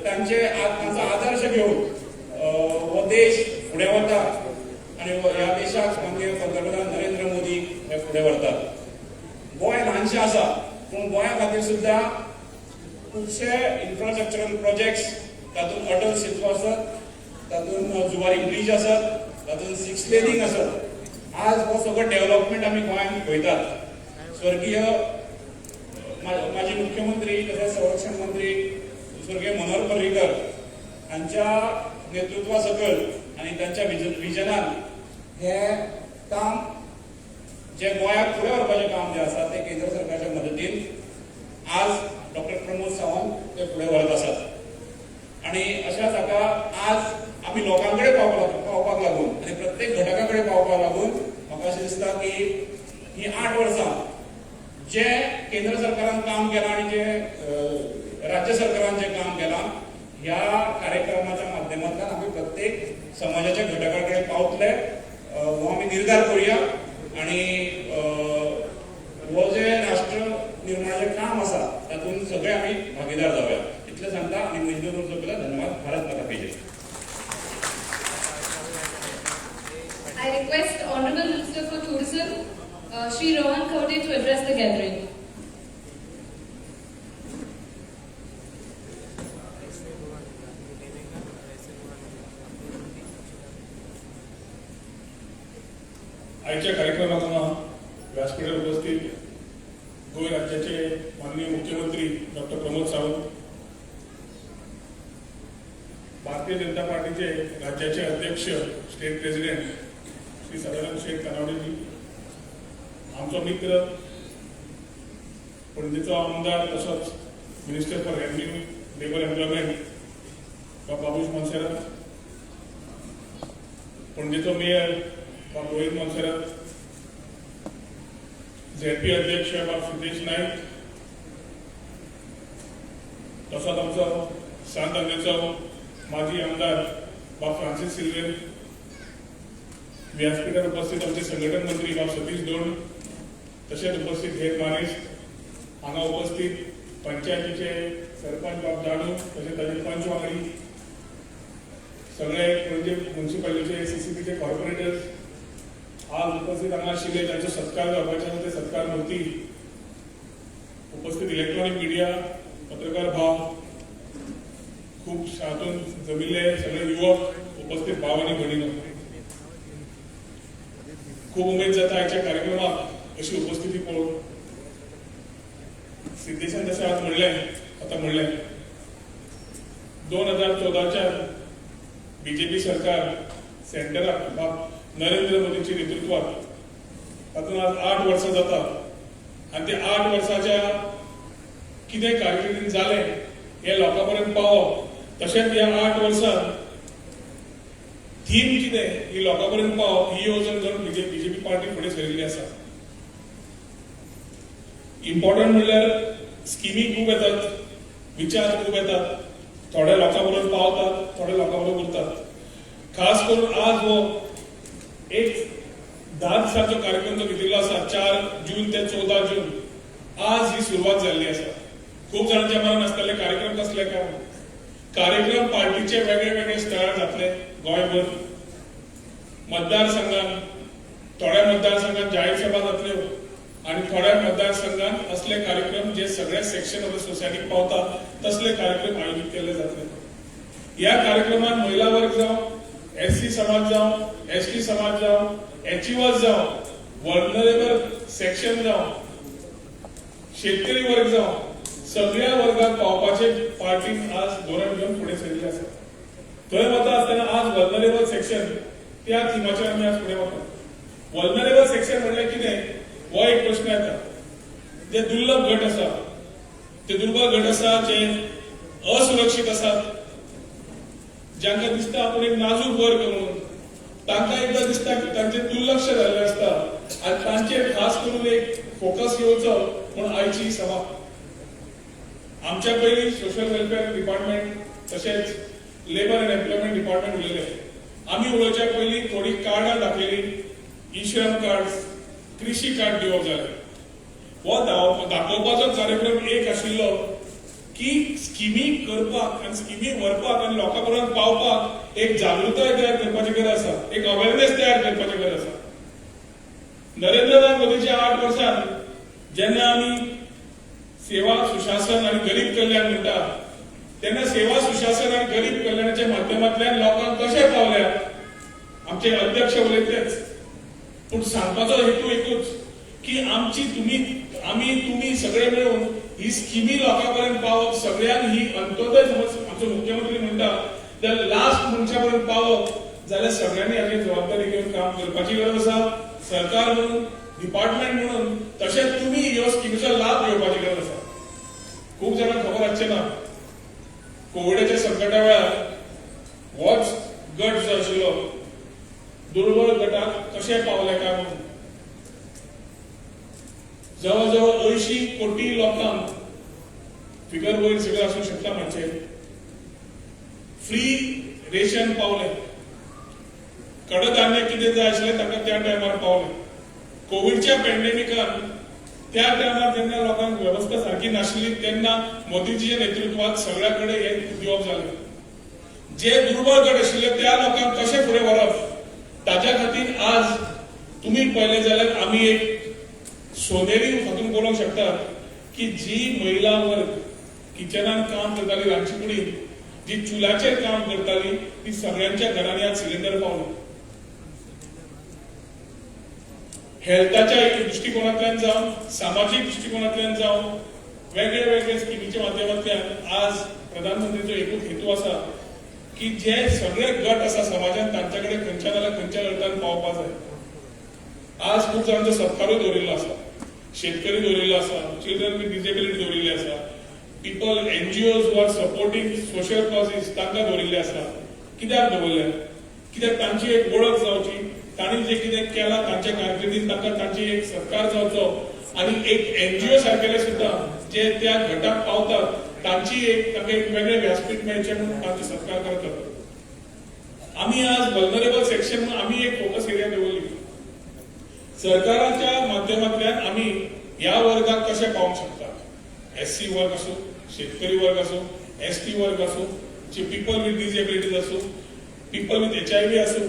तांचा आदर्श घेऊन हो देश फुडें वता आणि ह्या देशाक आमचे पंतप्रधान नरेंद्र मोदी हे फुडें व्हरतात. गोंय ल्हानशें आसा पूण गोंया खातीर सुद्दां खुबशे इन्फ्रास्ट्रक्चरल प्रोजेक्ट्स, तातूंत अटल सेतू आसत, तातूंत जुवारी ब्रिज आसत, तातूंत 6 लेनिंग आसत. आज हो सगळो डेव्हलपमेंट आमी गोंयांत पळयतात. स्वर्गीय माजी मुख्यमंत्री तशेंच संरक्षण मंत्री स्वर्गीय मनोहर पर्रीकर हांच्या नेतृत्वा सकयल आनी तांच्या विजनान हे काम जे गोंयाक फुडें व्हरपाचें काम जे आसा ते केंद्र सरकारच्या मदतीन आज डॉक्टर प्रमोद सावंत ते फुडें व्हरत आसात. आणि अशाच हाका आज आमी लोकां कडेन पावपाक लागून आनी प्रत्येक घटका कडेन पावपाक लागून म्हाका अशें दिसता की ही 8 वर्सां जे केंद्र सरकारान काम केलां आनी जे राज्य सरकारान जे काम केलां ह्या कार्यक्रमाच्या माध्यमांतल्यान आमी प्रत्येक समाजाच्या घटका कडेन पावतले हो आमी निर्धार करुया. आणि हो जे राष्ट्र निर्माणाचें काम आसा तातूंत सगळे आमी भागीदार जावया इतलें सांगता आनी म्हजे दोन सोंपला. धन्यवाद. भारत माता की जय. I request Honorable Minister for Tourism, Shri Rohan Khawte, to address the gathering. आजच्या कार्यक्रमात व्यासपीठावर उपस्थित गोवा राज्याचे माननीय मुख्यमंत्री डॉक्टर प्रमोद सावंत, भारतीय जनता पार्टीचे राज्याचे अध्यक्ष स्टेट प्रेसिडेंट श्री सदानंद शेख तनावडेजी, आमचो मित्र पणजेचो आमदार तसोच minister for revenue labour employment डॉ. बाबूश मोन्सेरात, पणजेचो मेयर डॉ. रोहित मोन्सेरात, झेडपी अध्यक्ष डॉ. सिद्धेश नाईक, तसोच आमचो सांतांदेचो माजी आमदार डॉ. फ्रांसीस सिल्वेर, व्यासपीठार उपस्थित आमचे संघटन मंत्री डॉ. सतीश दोंड, तशेंच उपस्थित हेर मानेस, हांगा उपस्थित पंचायतीचे सरपंच डॉ. दाणू, तशेंच ताचे पंच वांगडी, सगळे पणजे म्युन्सिपालिटीचे सीसीपीचे कॉर्पोरेटर्स, आज उपस्थित हांगा आशिल्ले तांचो सत्कार जावपाचे ते सत्कार मूर्ती, उपस्थित इलेक्ट्रॉनिक मिडिया, पत्रकार भाव, खूब हातूंत जमिल्ले सगळे युवक, उपस्थित भाव आनी भयणीनो, खूब उमेद जाता आयच्या कार्यक्रमाक अशी उपस्थिती पळोवन. सिद्धेशान जशें आज म्हणलें 2014च्या बीजेपी सरकार सेंटराक नरेंद्र मोदींच्या नेतृत्वात तातूंत आज 8 वर्सां जाता आनी ते 8 वर्साच्या कितें कारकिर्दींत जालें हे लोकां पर्यंत पावप, तशेंच ह्या 8 वर्सांत थीम कितें ही लोकां पर्यंत पावप ही येवजण करून बीजेपी पार्टी फुडें सरिल्ली आसा. इम्पॉर्टंट म्हणल्यार स्किमी खूब येतात, विचार खूब येतात, थोड्या लोकां पर्यंत पावतात, थोड्या लोकां पर्यंत उरतात. खास करून आज हो एक 10 दिसांचो कार्यक्रम जो घेतिल्लो आसा 4 जून ते 14 जून, आज ही सुरवात जाल्ली आसा. खूब जाणांच्या मनान आसतले कार्यक्रम कसले काय, कार्यक्रम पार्टीचे वेगळे वेगळे स्थळार जातले गोंयभर. मतदारसंघात थोड्या मतदारसंघात जाहीर सभा जातल्यो आनी थोड्या मतदारसंघात असले कार्यक्रम जे सगळ्या सेक्शन ऑफ द सोसायटीक पावतात तसले कार्यक्रम आयोजीत केले जातले. ह्या कार्यक्रमात महिला वर्ग जावं, SC समाज जावं, ST समाज जावं, HUs जावं, वर्नरेबल सेक्शन जावं शेतकरी वर्ग जावं सगळ्या वर्गाक पावपाचे पार्टीन आज धोरण घेऊन फुडें सरली आसा. थंय वता आसतना आज वर्नरेबल सेक्शन त्या थिमाचेर आमी आज फुडें वता. वर्नरेबल सेक्शन म्हणल्यार कितें हो एक प्रश्न येता. जे दुर्लभ गट आसा ते दुर्बल गट आसा जे असुरक्षीत आसात जांकां दिसता आपूण एक नाजूक वर्ग म्हणून तांकां एकदां दिसता की तांचें दुर्लक्ष जाल्लें आसता आनी तांचेर खास करून एक फोकस येवचो म्हूण आयची सभा. आमच्या पयलीं सोशल वेलफेअर डिपार्टमेंट तशेंच लेबर अँड एम्प्लॉयमेंट डिपार्टमेंट उलयले. आमी उलोवच्या पयलीं थोडी कार्डां दाखयली. ई-श्रम कार्ड, कृषी कार्ड दिवप जालें. हो दाखोवपाचो कार्यक्रम एक आशिल्लो की स्किमी करपाक आनी स्किमी व्हरपाक आनी लोकां पर्यंत पावपाक एक जागृताय तयार करपाची गरज आसा, एक अवेरनेस तयार करपाची गरज आसा. नरेंद्र मोदीच्या 8 वर्षांत जेन्ना आमी सेवा सुशासन आणि गरीब कल्याण म्हणटा तेन्ना सेवा सुशासन आणि गरीब कल्याणाच्या माध्यमांतल्यान लोकांक कशें पावल्या आमचे अध्यक्ष उलयतेच. पूण सांगपाचो हेतू एकूच की तुम्ही सगळे मिळून ही स्किमी लोकांपर्यंत पावप सगळ्यांक ही अंत्योदय समज आमचो मुख्यमंत्री म्हणटा त्या लास्ट मनशापर्यंत पावप जाल्यार सगळ्यांनी हाची जबाबदारी घेऊन काम करपाची गरज आसा. सरकार म्हणून डिपार्टमेंट म्हणून तशेंच तुमी ह्यो स्किमीचो लाभ घेवपाची गरज आसा. खूप जाणांक खबर आसचें ना कोविडाच्या संकटा वेळार होच गट जो आशिल्लो दुर्बळ गटाक कशें पावले काय म्हणून जवळ जवळ 80 कोटी लोकांक फिगर वयर सगळें आसूंक शकता मातशें फ्री रेशन पावले. कडधान्य कितें जाय आशिल्लें ताका त्या टायमार पावले. कोविडच्या पॅन्डेमिकान त्या टायमार जेन्ना लोकांक व्यवस्था सारकी नाशिल्ली तेन्ना मोदीजीच्या नेतृत्वात सगळ्या कडेन हे दिवप जालें. जे दुर्बळ गट आशिल्ले त्या लोकांक कशें फुडें व्हरप ताच्या खातीर आज तुम्ही पळयलें जाल्यार आमी एक सोनेरी हातून बोलूंक शकतात की जी महिला वर्ग किचनान काम करताली रांदची कुडीन जी चुलाचेर काम करताली ती सगळ्यांच्या घरांनी आज सिलिंडर पावले. हेल्थाच्या दृष्टिकोनांतल्यान जावं सामाजीक दृष्टिकोनांतल्यान जावं वेगळे वेगळे स्किमीच्या माध्यमांतल्यान आज प्रधानमंत्रीचो एकूच हेतू आसा की जे सगळे गट आसा समाजात तांच्या कडेन खंयच्या नाल्यार खंयच्या अर्थान पावपाक जाय. आज खूप जाणांचो सत्कारूय दवरिल्लो आसा, शेतकरी दवरिल्लो आसा, चिल्ड्रन विथ डिसेबिलिटी दवरिल्ले आसा, people NGOs who are supporting social causes तांकां दवरिल्ले आसा. कित्याक दवरल्या? कित्याक तांची एक वळख जावची, तांणी जे कितें केलां तांच्या कारकिर्दींत तांकां तांची एक सत्कार जावचो आनी एक एनजीओ सारकेले सुद्दां जे त्या गटाक पावतात तांची एक तांकां एक वेगळें व्यासपीठ मेळचें म्हणून तांचो सत्कार करतात. आमी आज वल्नरेबल सेक्शन आमी एक फोकस एरिया दवरली. सरकाराच्या माध्यमांतल्यान आमी ह्या वर्गाक कशें पावंक शकतात. एससी वर्ग आसूं, शेतकरी वर्ग आसूं, एसटी वर्ग आसूं, पीपल विथ डिसेबिलिटीज आसूं, पीपल विथ HIV आसूं,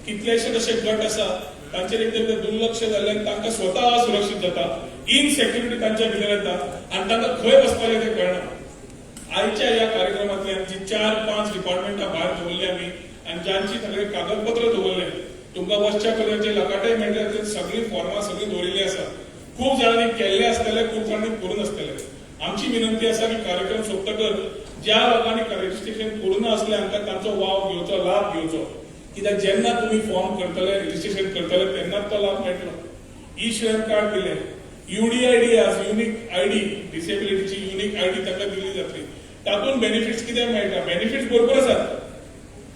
कितलेशे अशे गट आसा तांचेर एकदम दुर्लक्ष जाल्ल्यान तांकां स्वता असुरक्षीत जाता, इनसेक्युरिटी तांच्या भितर येता आनी तांकां खंय वचपाचें तें कळना. आयच्या ह्या कार्यक्रमांतल्यान जी 4-5 डिपार्टमेंटां भायर दवरली आमी आनी जांची सगळे कागदपत्र दवरले तुमकां वचच्या पयलीं जे लकाटे मेळटा सगळीं फॉर्मां सगळीं दवरिल्लीं आसा. खूप जाणांनी केल्ले आसतले, खूप जाणांनी करून आसतले. आमची विनंती आसा की कार्यक्रम सोंपतकच ज्या लोकांनी रजिस्ट्रेशन करून आसले हांकां तांचो वाव घेवचो, लाभ घेवचो. कित्याक जेन्ना तुम्ही फॉर्म करतले, रजिस्ट्रेशन करतले तेन्नाच तो लाभ मेळटलो. ई-श्रम कार्ड दिले, UDID आज युनिक आयडी, डिसेबिलिटीची युनिक आयडी ताका दिली जातली. तातूंत बेनिफिट्स कितें मेळटा? बेनिफिट्स भरपूर आसात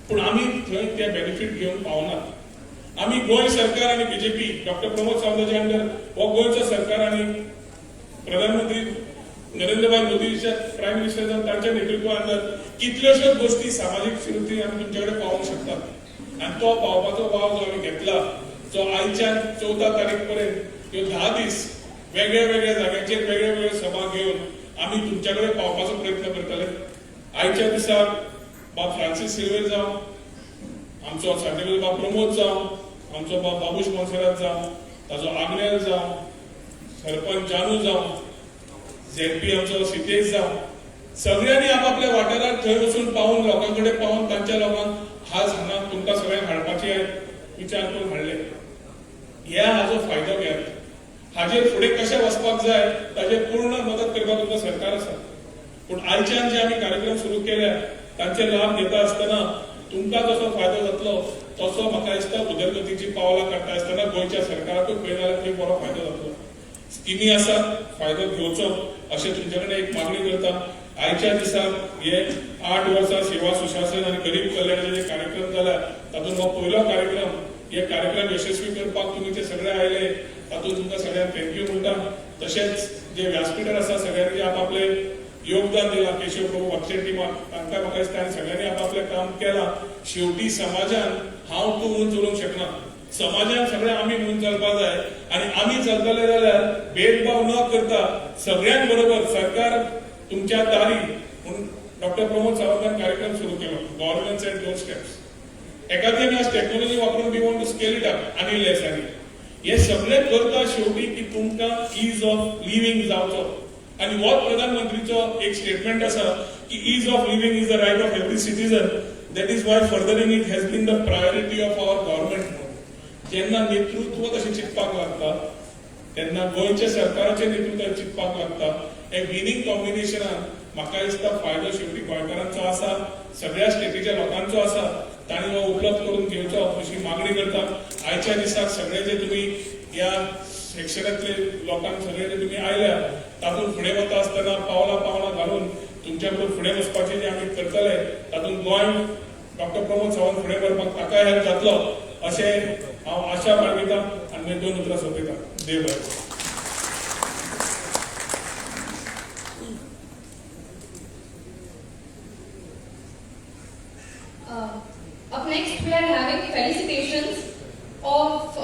पूण आमी थंय ते बेनिफिट घेवन पावनात. आमी गोंय सरकार आनी BJP डॉक्टर प्रमोद सावंताच्या अंडर हो गोंयचो सरकार आनी प्रधानमंत्री नरेंद्र मोदीच्या प्रायम मिनिस्टर जावन तांच्या नेतृत्वा अंडर कितल्योश्योच गोष्टी सामाजीक श्रुती आमी तुमचे कडेन पावोवंक शकतात आनी तो पावपाचो वाव जो आमी घेतला जो आयच्या 14 तारीख पर्यंत ह्यो 10 दीस वेगळ्या वेगळ्या जाग्यांचेर वेगळे वेगळे सभा घेवन आमी तुमच्या कडेन पावपाचो प्रयत्न करतले. आयच्या दिसाक बाब फ्रांसीस सिल्वेर जावं, आमचो सार्टिफिकेट बाब प्रमोद जावं, आमचो बाब बाबूश मोन्सेरात जावं, ताजो आग्नेल जावं, सरपंच जानू जावं, ZP आमचो सितेश जावं, सगळ्यांनी आपापल्या वाठारात थंय वचून पावून लोकांकडे पावून तांच्या लोकांक आज हांगा तुमकां सगळ्यांक हाडपाचे विचार करून हाडले. ह्या हाजो फायदो घेयात. हाजेर फुडें कशें वचपाक जाय ताजेर पूर्ण मदत करपाक तुमकां सरकार आसा. पूण आयच्यान जे आमी कार्यक्रम सुरू केल्या तांचे लाभ घेता आसतना तुमकां जसो फायदो जातलो तसो म्हाका दिसता उदरगतीची पावलां काडटा आसतना गोंयच्या सरकाराकूय खंय ना जाल्यार बरो फायदो जातलो. स्किमी आसा, फायदो घेवचो अशें तुमचे कडेन एक मागणी करता. आयच्या दिसाक हे 8 वर्सां सेवा सुशासन आनी गरीब कल्याणाचे जे कार्यक्रम जाल्या तातूंत हो पयलो कार्यक्रम. हे कार्यक्रम यशस्वी करपाक तुमी ते सगळे आयले तातूंत तुमकां सगळ्यांक थँक्यू म्हणटा. तशेंच जे व्यासपीठार आसा सगळ्यांनी आपआपले योगदान दिलां. केशव प्रभू बक्षे टिमाक तांकां म्हाका दिसता आनी सगळ्यांनी आपआपलें काम केलां. शेवटी समाजान हांव तूं म्हणून चलोवंक शकना. समाजान सगळे आमी म्हणून चलपाक जाय आनी आमी चलतले जाल्यार भेदभाव न करता सगळ्यांक बरोबर सरकार तुमच्या दारी म्हणून डॉक्टर प्रमोद सावंतान कार्यक्रम सुरू केलो गव्हर्नन्स एट डोर स्टेप्स. एखादी आमी आज टेक्नॉलॉजी वापरून we want to scale it up आनी लेस आनी हे सगळे करता शेवटी की तुमकां इज ऑफ लिव्हिंग जावचो. आनी हो प्रधानमंत्रीचो एक स्टेटमेंट आसा की ease of living is the right of every citizen. That is why furthering it has been the priority of our government. जेन्ना नेतृत्व तशें चिंतपाक लागता तेन्ना गोंयच्या सरकाराचें नेतृत्व चिंतपाक लागता. हे विनिंग कॉम्बिनेशनान म्हाका दिसता फायदो शेवटी गोंयकारांचो आसा, सगळ्या स्टेटीच्या लोकांचो आसा. तांणी हो उपलब्ध करून घेवचो अशी मागणी करता. आयच्या दिसाक सगळे जे तुमी ह्या सेक्शनांतले लोकांक सगळे जे तुमी आयल्या तातूंत फुडें वता आसतना पावलां घालून तुमच्या बरोबर फुडें वचपाचें जे आमी करतले तातूंत गोंय डॉक्टर प्रमोद सावंत फुडें व्हरपाक ताकाय हेल्प जातलो अशें हांव आशा बाळगितां आनी 2 उतरां सोंपयतां. देव बरें. Up next, we are having felicitations of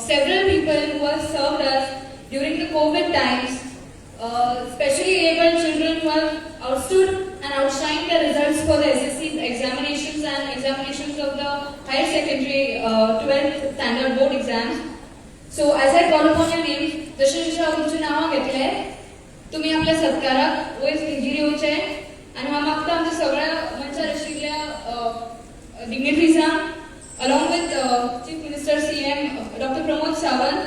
several people who have served us during the COVID times, specially able children who have outstood and outshined their results for the SSC examinations and examinations of the higher secondary 12th standard board exams. So, as I call upon your names, जशे हांव तुमचें नांवां घेतले, तुमी आपल्या सत्काराक वयर स्टेजीर येवचें आनी हांव मागता आमच्या सगळ्या मंचार आशिल्ल्या dignitaries along with Chief Minister CM Dr. Pramod Sawant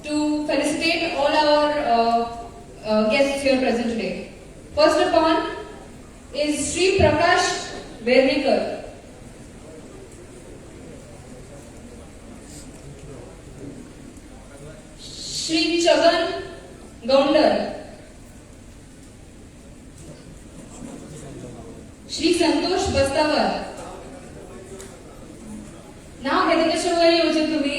to felicitate all our guests here present today. First upon is Sri Prakash Vernikar. Sri Chagan Gaundar. Sri Santosh Bastawar. नाव घेता तशें वयर येवचें तुमी.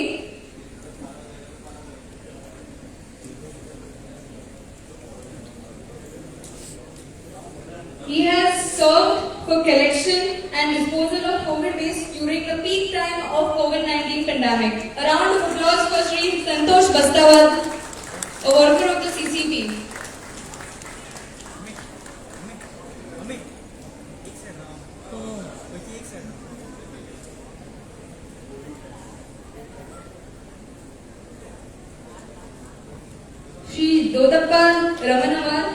He has served for collection and disposal of COVID waste during the peak time of COVID-19 pandemic. A round of applause for Sri Santosh Bastawar, a worker of the CCP. Shri Dodappa Ramanavar,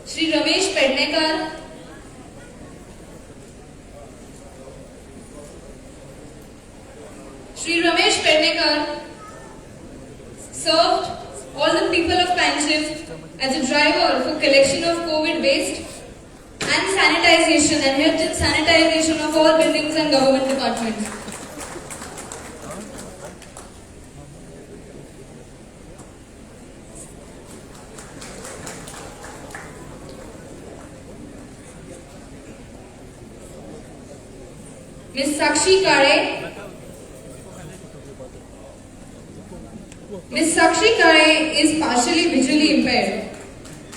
Shri Ramesh Pednekar, Shri Ramesh Pednekar served all the people of Panchif as a driver for collection of COVID waste and sanitization and helped in sanitization of all buildings and government departments. Miss Sakshi Kare. Miss Sakshi Kare is partially visually impaired.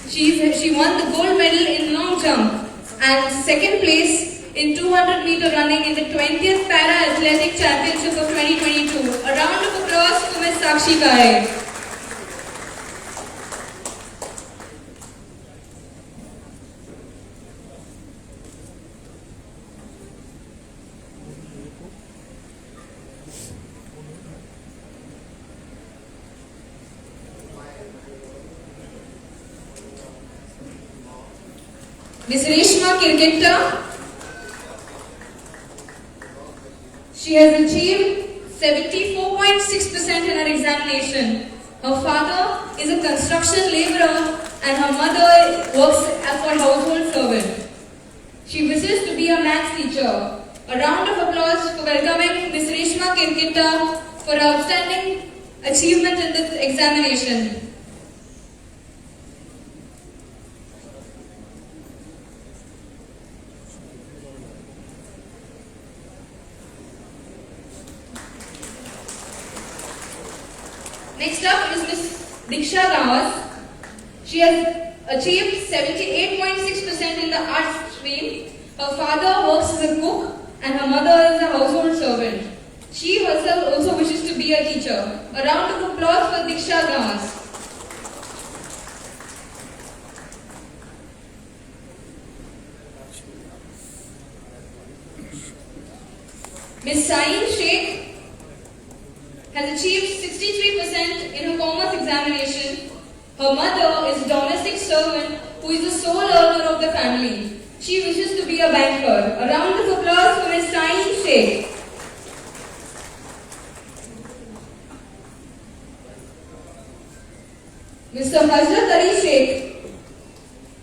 She won the gold medal in long jump and second place in 200-meter running in the 20th Para Athletic Championship of 2022. A round of applause for Miss Sakshi Kare. Miss Reshma Kirketta. She has achieved 74.6% in her examination. Her father is a construction laborer and her mother works as a household servant. She wishes to be a maths teacher. A round of applause for welcoming Ms. Reshma Kirkita for her outstanding achievement in this examination. Next up is Ms. Diksha Rawat. She has achieved 78.6% in the arts stream. Her father works as a cook and her mother is a household servant. She herself also wishes to be a teacher. A round of applause for Diksha Rawat. Ms. Sain Sheikh has achieved 63% in her commerce examination. Her mother is a domestic servant who is the sole earner of the family. She wishes to be a banker. A round of applause for Ms. Sain Sheikh. Mr. Hazrat Ali Sheikh,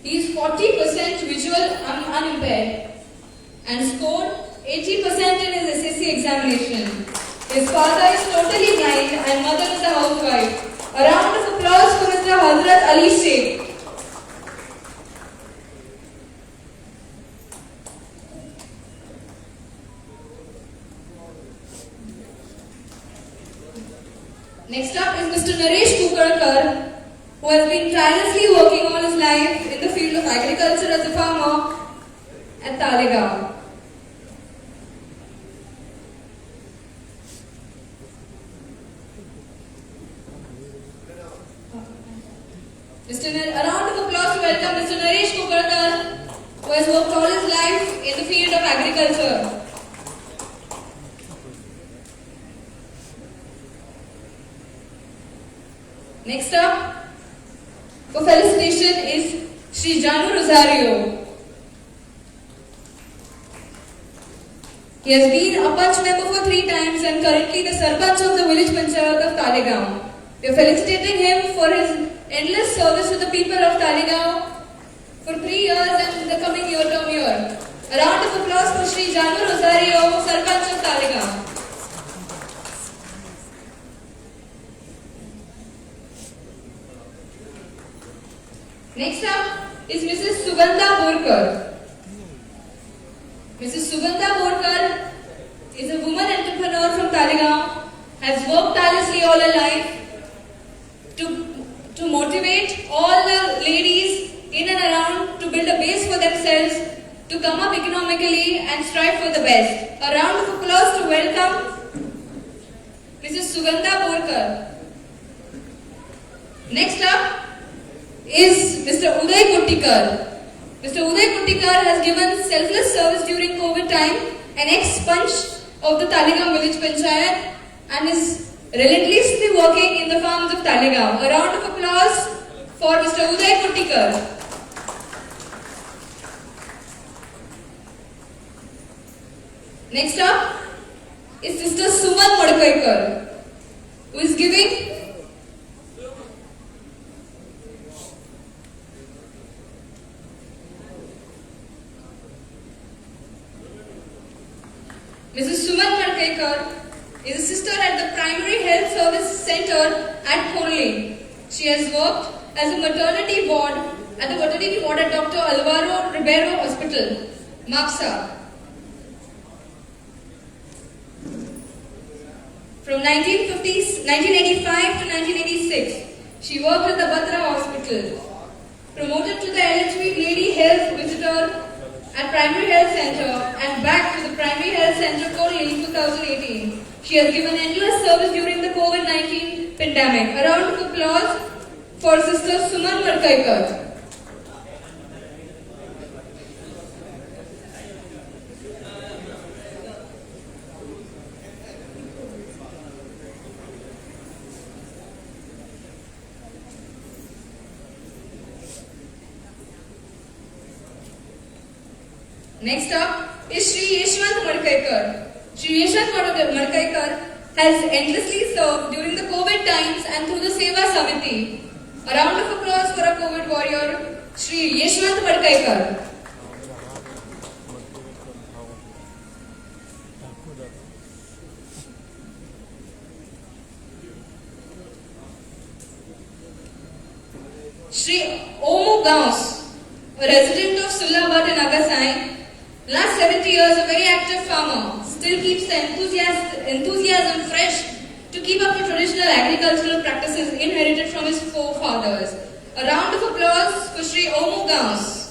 he is 40% visual unimpaired and scored 80% in his SSC examination. His father is totally blind and mother is a housewife. A round of applause for Mr. Hazrat Ali Sheikh. Next up is Mr. Naresh Kukarkar, who has been tirelessly working all his life in the field of agriculture as a farmer at Talegaon. A round of applause to welcome Mr. Naresh Kukarkar, who has worked all his life in the field of agriculture. Next up, for felicitation is Sri Janu Rosario. He has been a Panch member for 3 times and currently the Sarpanch of the village Panchayat of Talegaon. We are felicitating him for his endless service to the people of Talegaon for 3 years and the coming year. A round of applause for Sri Janu Rosario, Sarpanch of Talegaon. Next up is Mrs. Sugandha Borkar. Mrs. Sugandha Borkar is a woman entrepreneur from Talegaon, has worked tirelessly all her life to motivate all the ladies in and around to build a base for themselves, to come up economically and strive for the best. A round of applause to welcome Mrs. Sugandha Borkar. Next up is Mr. Uday Kuttikar. Mr. Uday Kuttikar has given selfless service during COVID time, an ex-Panch of the Talegaon village Panchayat, and is relentlessly working in the farms of Talegaon. A round of applause for Mr. Uday Kuttikar. Next up is Sister Suman Madkaikar, who is giving Mrs. Suman Madkaikar is a sister at the Primary Health Service Center at Konli. She has worked as a maternity ward at Dr. Alvaro Ribeiro Hospital, Mapsa. From 1985 to 1986, she worked at the Batra Hospital. Promoted to the LHV Lady Health Visitor at Primary Health Center and back to the Primary Health Center Kolli in 2018. She has given endless service during the COVID-19 pandemic. A round of applause for Sister Suman Madkaikar. Next up is Sri Yeshwant Madkaikar. Sri Yeshwant Madkaikar has endlessly served during the COVID times and through the Seva Samiti. A round of applause for our COVID warrior, Shri Yeshwant Padkaikar. Shri Omu Gaus, a resident of Sullabad in Agasai, last 70 years a very active farmer, still keeps the enthusiasm fresh to keep up the traditional agricultural practices inherited from his forefathers. A round of applause for Shri Omu Gaus.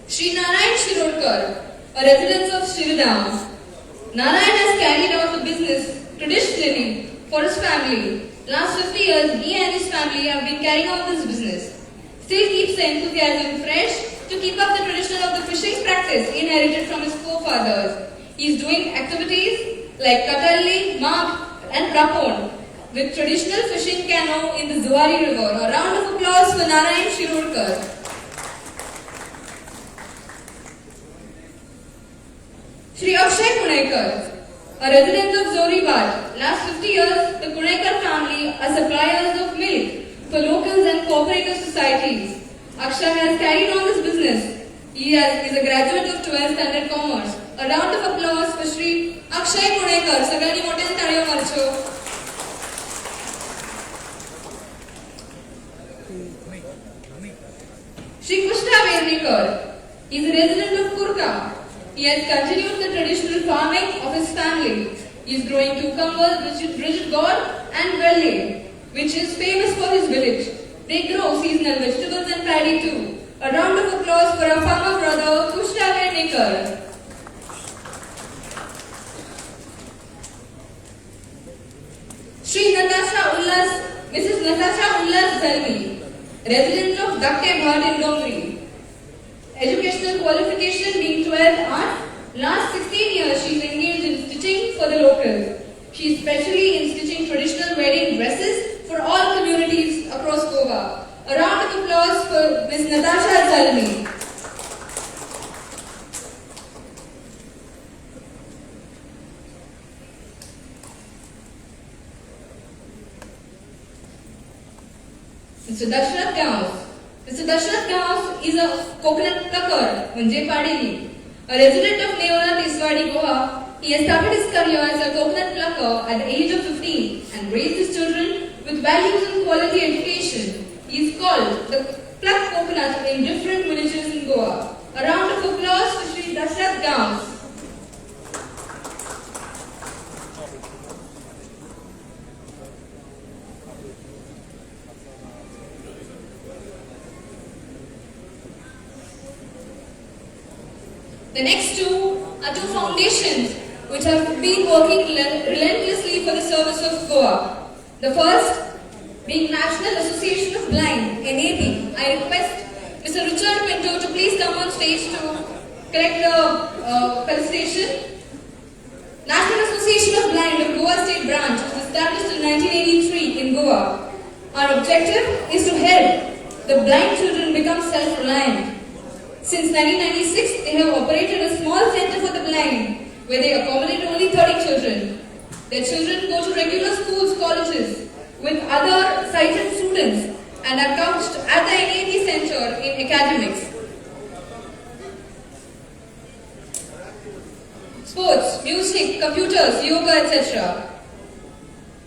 Shri Narayan Shirokar, a resident of Shiridam. Narayan has carried out the business traditionally for his family. Last 50 years, he and his family have been carrying out this business. Still keeps the enthusiasm fresh to keep up the tradition of the fishing practice inherited from his forefathers. He is doing activities like Katalli, Magh and Rapon with traditional fishing canoe in the Zuari River. A round of applause for Narayan Shirokar. Shri Akshay Kunekar, a resident of Zoribad. Last 50 years, the Kunekar family are suppliers of milk for locals and cooperative societies. Akshay has carried on this business. He is a graduate of 12th standard commerce. A round of applause for Shri Akshay Kunekar. Sagalni moten taliyo marcho. Shri Kushna Vernikar. He is a resident of Kurka. He has continued the traditional farming of his family. He is growing cucumbers, rigid gourd and velle, which is famous for his village. They grow seasonal vegetables and paddy too. A round of applause for our farmer brother, Kushna Vernikar. Shri Natasha Ullas, Mrs. Natasha Ullas Zalmi, resident of Dakke Bhat in Dongri. Educational qualification being 12th art. Last 16 years she is engaged in stitching for the locals. She is specially in stitching traditional wedding dresses for all communities across Goa. A round of applause for Ms. Natasha Zalmi. Mr. Dashrath Gaus. Mr. Dashrath Gaus is a coconut plucker, Manje Padini. A resident of Neola, Tiswadi, Goa, he has started his career as a coconut plucker at the age of 15 and raised his children with values and quality education. He is called the pluck coconut in different villages in Goa. A round of applause for Shri Dashrath Gaus. The next two are two foundations which have been working relentlessly for the service of Goa. The first being National Association of Blind, NAB. I request Mr. Richard Pinto to please come on stage to collect the felicitation. National Association of Blind of Goa State Branch was established in 1983 in Goa. Our objective is to help the blind children become self-reliant. Since 1996, they have operated a small center for the blind, where they accommodate only 30 children. Their children go to regular schools, colleges, with other sighted students, and are couched at the NAB Center in academics. Sports, music, computers, yoga, etc.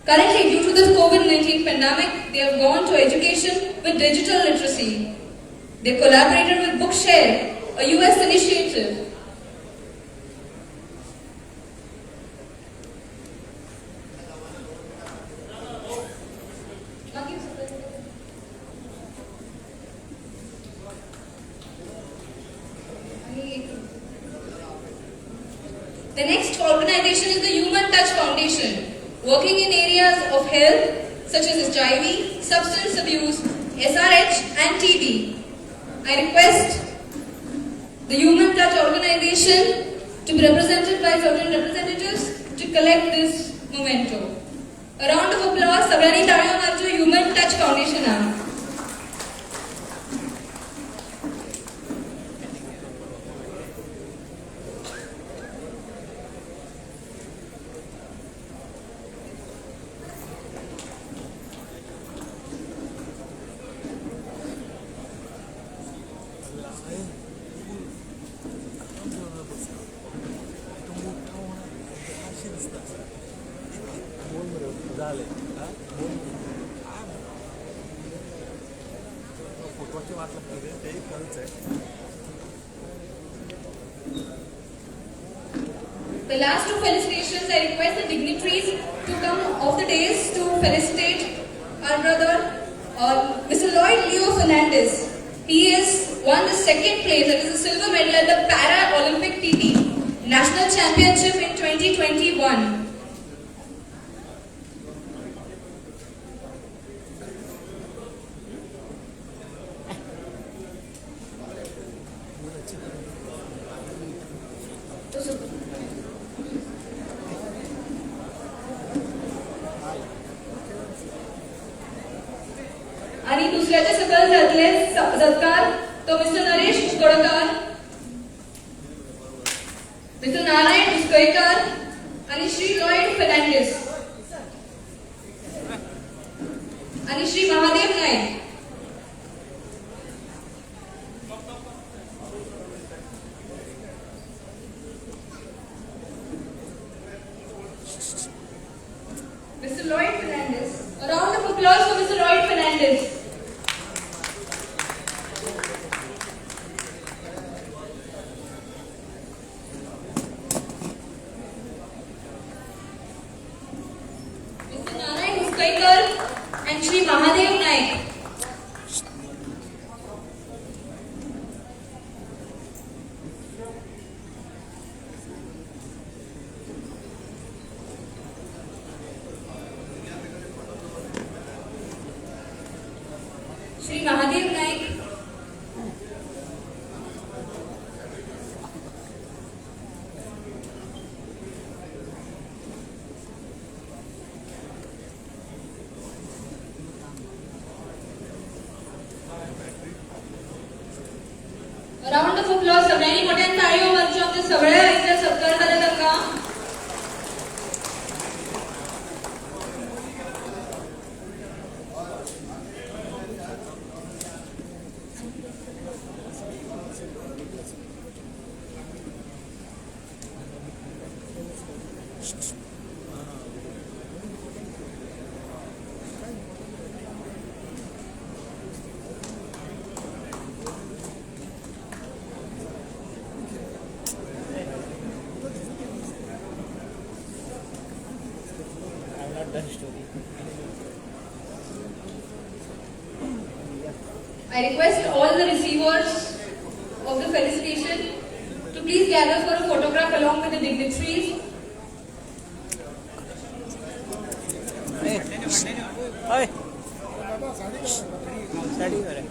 Currently, due to the COVID-19 pandemic, they have gone to education with digital literacy. They collaborated with Bookshare, a US initiative. The next organization is the Human Touch Foundation, working in areas of health such as HIV, substance abuse, SRH and TB. I request the Human Touch organization to be represented by certain representatives to collect this memento. A round of applause, Sabrani Tadyo Marjo, Human Touch Foundation. झाले फोटोची वाट लागते ते खरंच आहे. The last two felicitations, I request the dignitaries to come off the dais to felicitate our brother, Mr. Lloyd Leo Fernandez. He has won the second place, that is the silver medal at the Para-Olympic TT National Championship in 2021. आणि दुसऱ्याचे सकल जातले सत्कार तो mister Naresh उसकोडकर, mister Narayan उसकोईकर आणि Shri Lloyd Fernandes आणि Shri Mahadev Naik. Mr. Lloyd Fernandez. A round of applause for Mr. Lloyd Fernandez. Mr. Narayan Huskaikar and Shri Mahadev Naik. Shri Mahadev Naik. A round of applause सगळ्यांनी मोठ्यान ताळयो मारच्यो आमच्या सगळ्या इथल्या सत्कार जाले तांकां. I request all the receivers of the felicitation to please gather for a photograph along with the dignitaries. Hey. Study करे.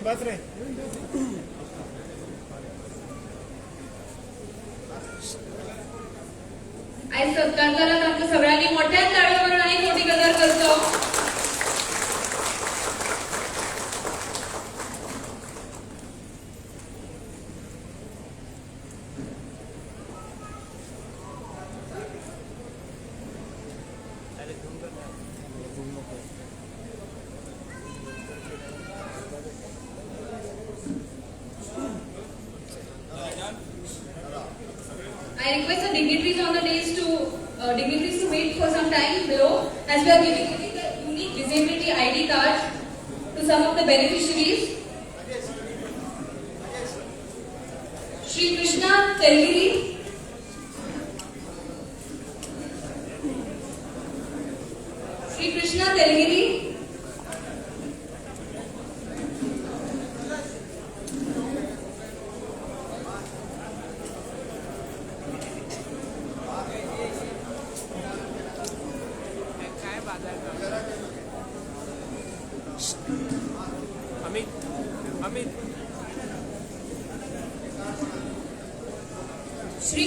बात रे आज सत्कार झाला आमच्या सगळ्यांनी मोठ्या ताळी मारून आणि मोठी गजर करतो. I request the dignitaries on the dais to wait for some time below as we are giving the unique disability ID cards to some of the beneficiaries. Shri Krishna Telgiri, Shri Krishna Telgiri,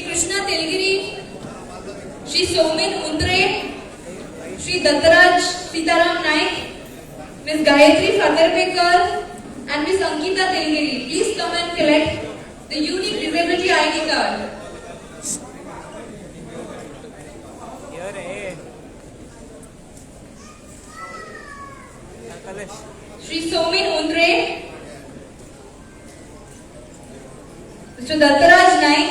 Krishna Telgiri, Shri Somin Undre, Shri Dattaraj Sitaram Naik, Ms. Gayatri Fatarpekar, and Ms. Ankita Telgiri. Please come and collect the unique disability ID card. Shri Somin Undre, Mr. Dattaraj Naik,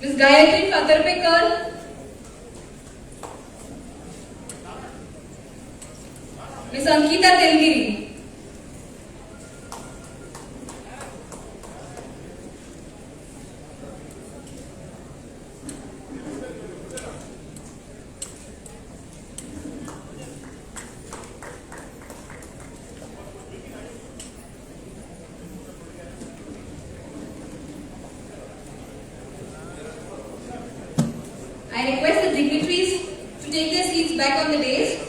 Ms. Gayatri Fatarpekar, Ms. Ankita Telgiri. I request the dignitaries to take their seats back on the dais.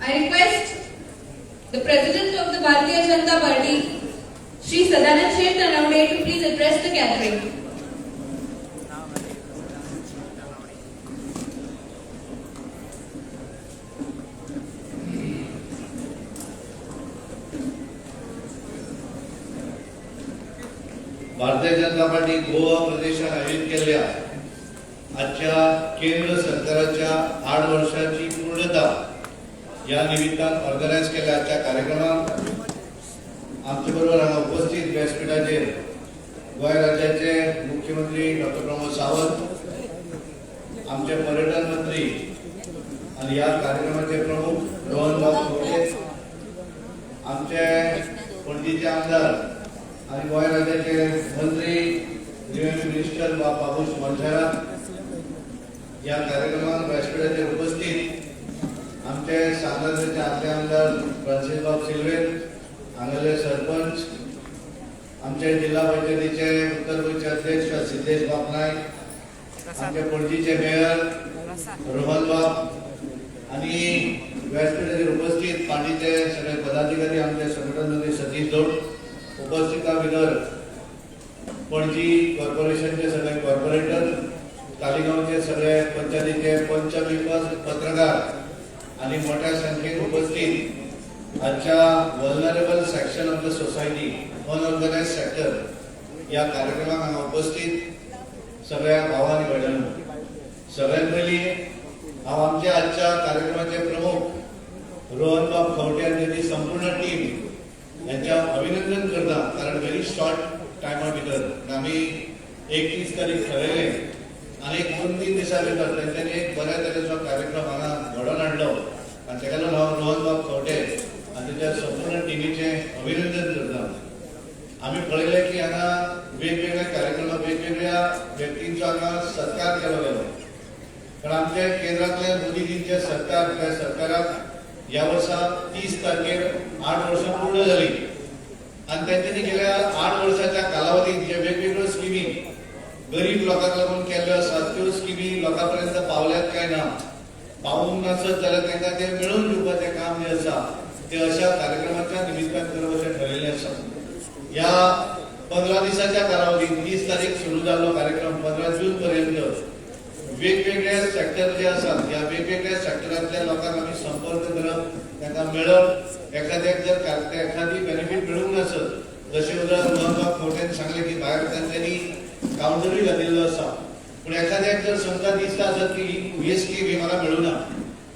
I request the President of the Bharatiya Janata Party, Shri Sadanand Shet Tanavade, to please address the gathering. Bharatiya Janata party Goa प्रदेशात आयोजित केलेल्या आजच्या केंद्र सरकारच्या 8 वर्षाची पूर्णता या निमित्तान ऑर्गनायज केल्या आजच्या कार्यक्रमात आमच्या बरोबर हांगा उपस्थित व्यासपीठाचेर गोंय राज्याचे मुख्यमंत्री डॉक्टर प्रमोद सावंत, आमचे पर्यटन मंत्री आणि या कार्यक्रमाचे प्रमुख रोहन बाब खंवटे, आमचे पणजीचे आमदार आणि गोंय राज्याचे मंत्री रेव्हेन्यू मिनिस्टर बाबूश मोन्सेरा, या कार्यक्रमात व्यासपीठाचेर उपस्थित आमचे सांगोलचे आदले आमदार फ्रांसीस बाब सिल्वेर, हांगाले सरपंच, आमचे जिल्हा पंचायतीचे उत्तर गोंयचे अध्यक्ष सिद्धेश बाब नायक, आमचे पणजीचे मेयर रोहन बाब आणि व्यासपीठाचेर उपस्थित पार्टीचे सगळे पदाधिकारी, आमचे संघटन मंत्री सतीश दौड, उपस्थिता भितर पणजी कॉर्पोरेशनचे सगळे कॉर्पोरेटर, तालिगांवचे सगळे पंचायतीचे पंच पत्रकार आणि मोठ्या संख्येन उपस्थित आजच्या vulnerable section of the society unorganised sector या कार्यक्रमाक हांगा उपस्थित सगळ्या भावांनी भयणांनो, सगळ्यात पयलीं हांव आमच्या आजच्या कार्यक्रमाचे प्रमुख रोहन बाब खंवटे आनी तेची संपूर्ण टीम यांच्या अभिनंदन करता, कारण व्हेरी शॉर्ट टायमा भितर आमी 31 तारीख ठरयले आणि 2-3 दिसां भितर तेंच्यांनी एक बऱ्या तरेचो कार्यक्रम हांगा घडोवन हाडलो आणि तेका लागून हांव रोहन बाब खंवटे आनी तेच्या संपूर्ण टिमीचे अभिनंदन करता. आमी पळयले की हांगा वेगवेगळ्या कार्यक्रमाक वेगवेगळ्या व्यक्तींचो हांगा सत्कार केलो गेलो, पण आमचे केंद्रातले मोदीजींचे सरकार, त्या सरकाराक या वर्सा 30 तारखेर 8 वर्सां पूर्ण जाली आणि त्यांनी गेल्या 8 वर्षाच्या कालावधीत जे वेगवेगळ्यो स्किमी गरीब लोकांक लागून केल्ल्यो आसात त्यो स्किमी लोकांपर्यंत पावल्यात काय ना, पावूंक नासत जाल्यार तांकां ते मेळोवन दिवपाचें काम जे आसा ते अशा कार्यक्रमाच्या निमित्तान करप अशें ठरयिल्लें आसा. या 15 दिसाच्या कालावधीत 30 तारीख सुरू जाल्लो कार्यक्रम 15 जून पर्यंत वेगवेगळ्या सेक्टर जे आसात या वेगवेगळ्या सेक्टरांतल्या लोकांक आमी संपर्क करप, तांकां मेळप, एखाद्याक जर एखादी बेनिफीट मेळूंक नासत जशें उदाहरण रोहन बाब खंवटेन सांगलें की भायर तांच्यांनी कावंटरूय घातिल्लो आसा, पूण एखाद्याक जर समजा दिसता आसत की ही स्कीम ही म्हाका मेळूना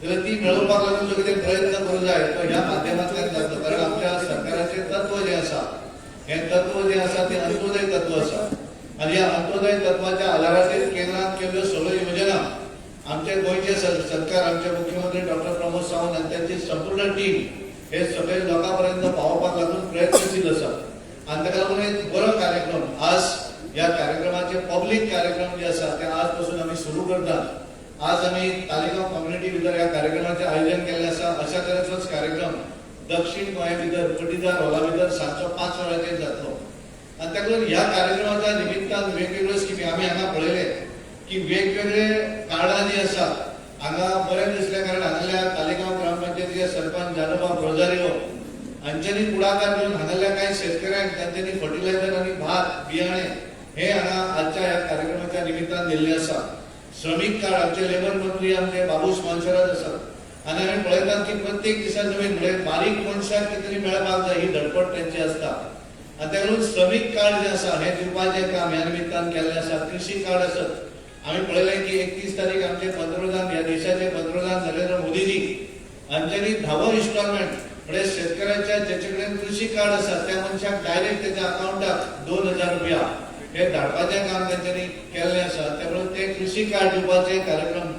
जाल्यार ती मेळोवपाक लागून जो कितें प्रयत्न करूं जाय तो ह्या माध्यमांतल्यान जाता, कारण आमच्या सरकाराचें तत्व जें आसा हें तत्व जें आसा तें अंत्योदय तत्व आसा आणि या अंत्योदय तत्वाच्या आधाराचेर केंद्रान केल्ल्यो सगळ्यो योजना आमचे गोंयचे सरकार, आमचे मुख्यमंत्री डॉक्टर प्रमोद सावंत आनी त्यांची संपूर्ण टीम हे सगळे लोकांपर्यंत पावोवपाक लागून प्रयत्नशील आसा आणि ताका लागून एक बरो कार्यक्रम आज या कार्यक्रमाचे पब्लीक कार्यक्रम जे आसा ते आज पासून आमी सुरू करतात. आज आमी तालिगांव कम्युनिटी भितर ह्या कार्यक्रमाचें आयोजन केल्लें आसा. अशा तरेचोच कार्यक्रम दक्षिण गोंया भितर पटीदार हॉला भितर सांजचो 5 वरांचेर जातलो आणि ताका ह्या कार्यक्रमाच्या निमित्तान वेगवेगळ्यो स्किमी आमी हांगा पळयले की वेगवेगळे कार्डां जी आसात हांगा बरें दिसल्या कारण हांगाल्या तालिगांव ग्रामपंचायतीचे सरपंच जानोबा ब्रोजारियो हांच्यांनी पुढाकार घेवन हांगाल्या कांय शेतकऱ्यांक तांच्यांनी फर्टिलायझर आनी भात बियाणे हे हांगा आजच्या ह्या कार्यक्रमाच्या निमित्तान दिल्ले आसा. श्रमिक कार्ड आमचे लेबर मंत्री आमचे बाबूश मानशराज आसात आनी आमी पळयतात की प्रत्येक दिसा नवीन म्हणजे बारीक मनशाक कितें तरी मेळपाक जाय ही धडपड तेंची आसता. आनी ताका लागून श्रमिक कार्ड जे आसा हे दिवपाचें काम ह्या निमित्तान केल्लें आसा. कृषी कार्ड आसत आमी पळयलें की 31 तारीख आमचे पंतप्रधान ह्या देशाचे पंतप्रधान नरेंद्र मोदीजी हांच्यांनी 10वो इन्स्टॉलमेंट म्हणजे शेतकऱ्याच्या ज्याचे कडेन कृषी कार्ड आसा त्या मनशाक डायरेक्ट त्याच्या अकाउंटाक 2000 रुपया हे धाडपाचें काम तांच्यांनी केल्लें आसा. त्या प्रमाण ते कृषी कार्ड दिवपाचे कार्यक्रम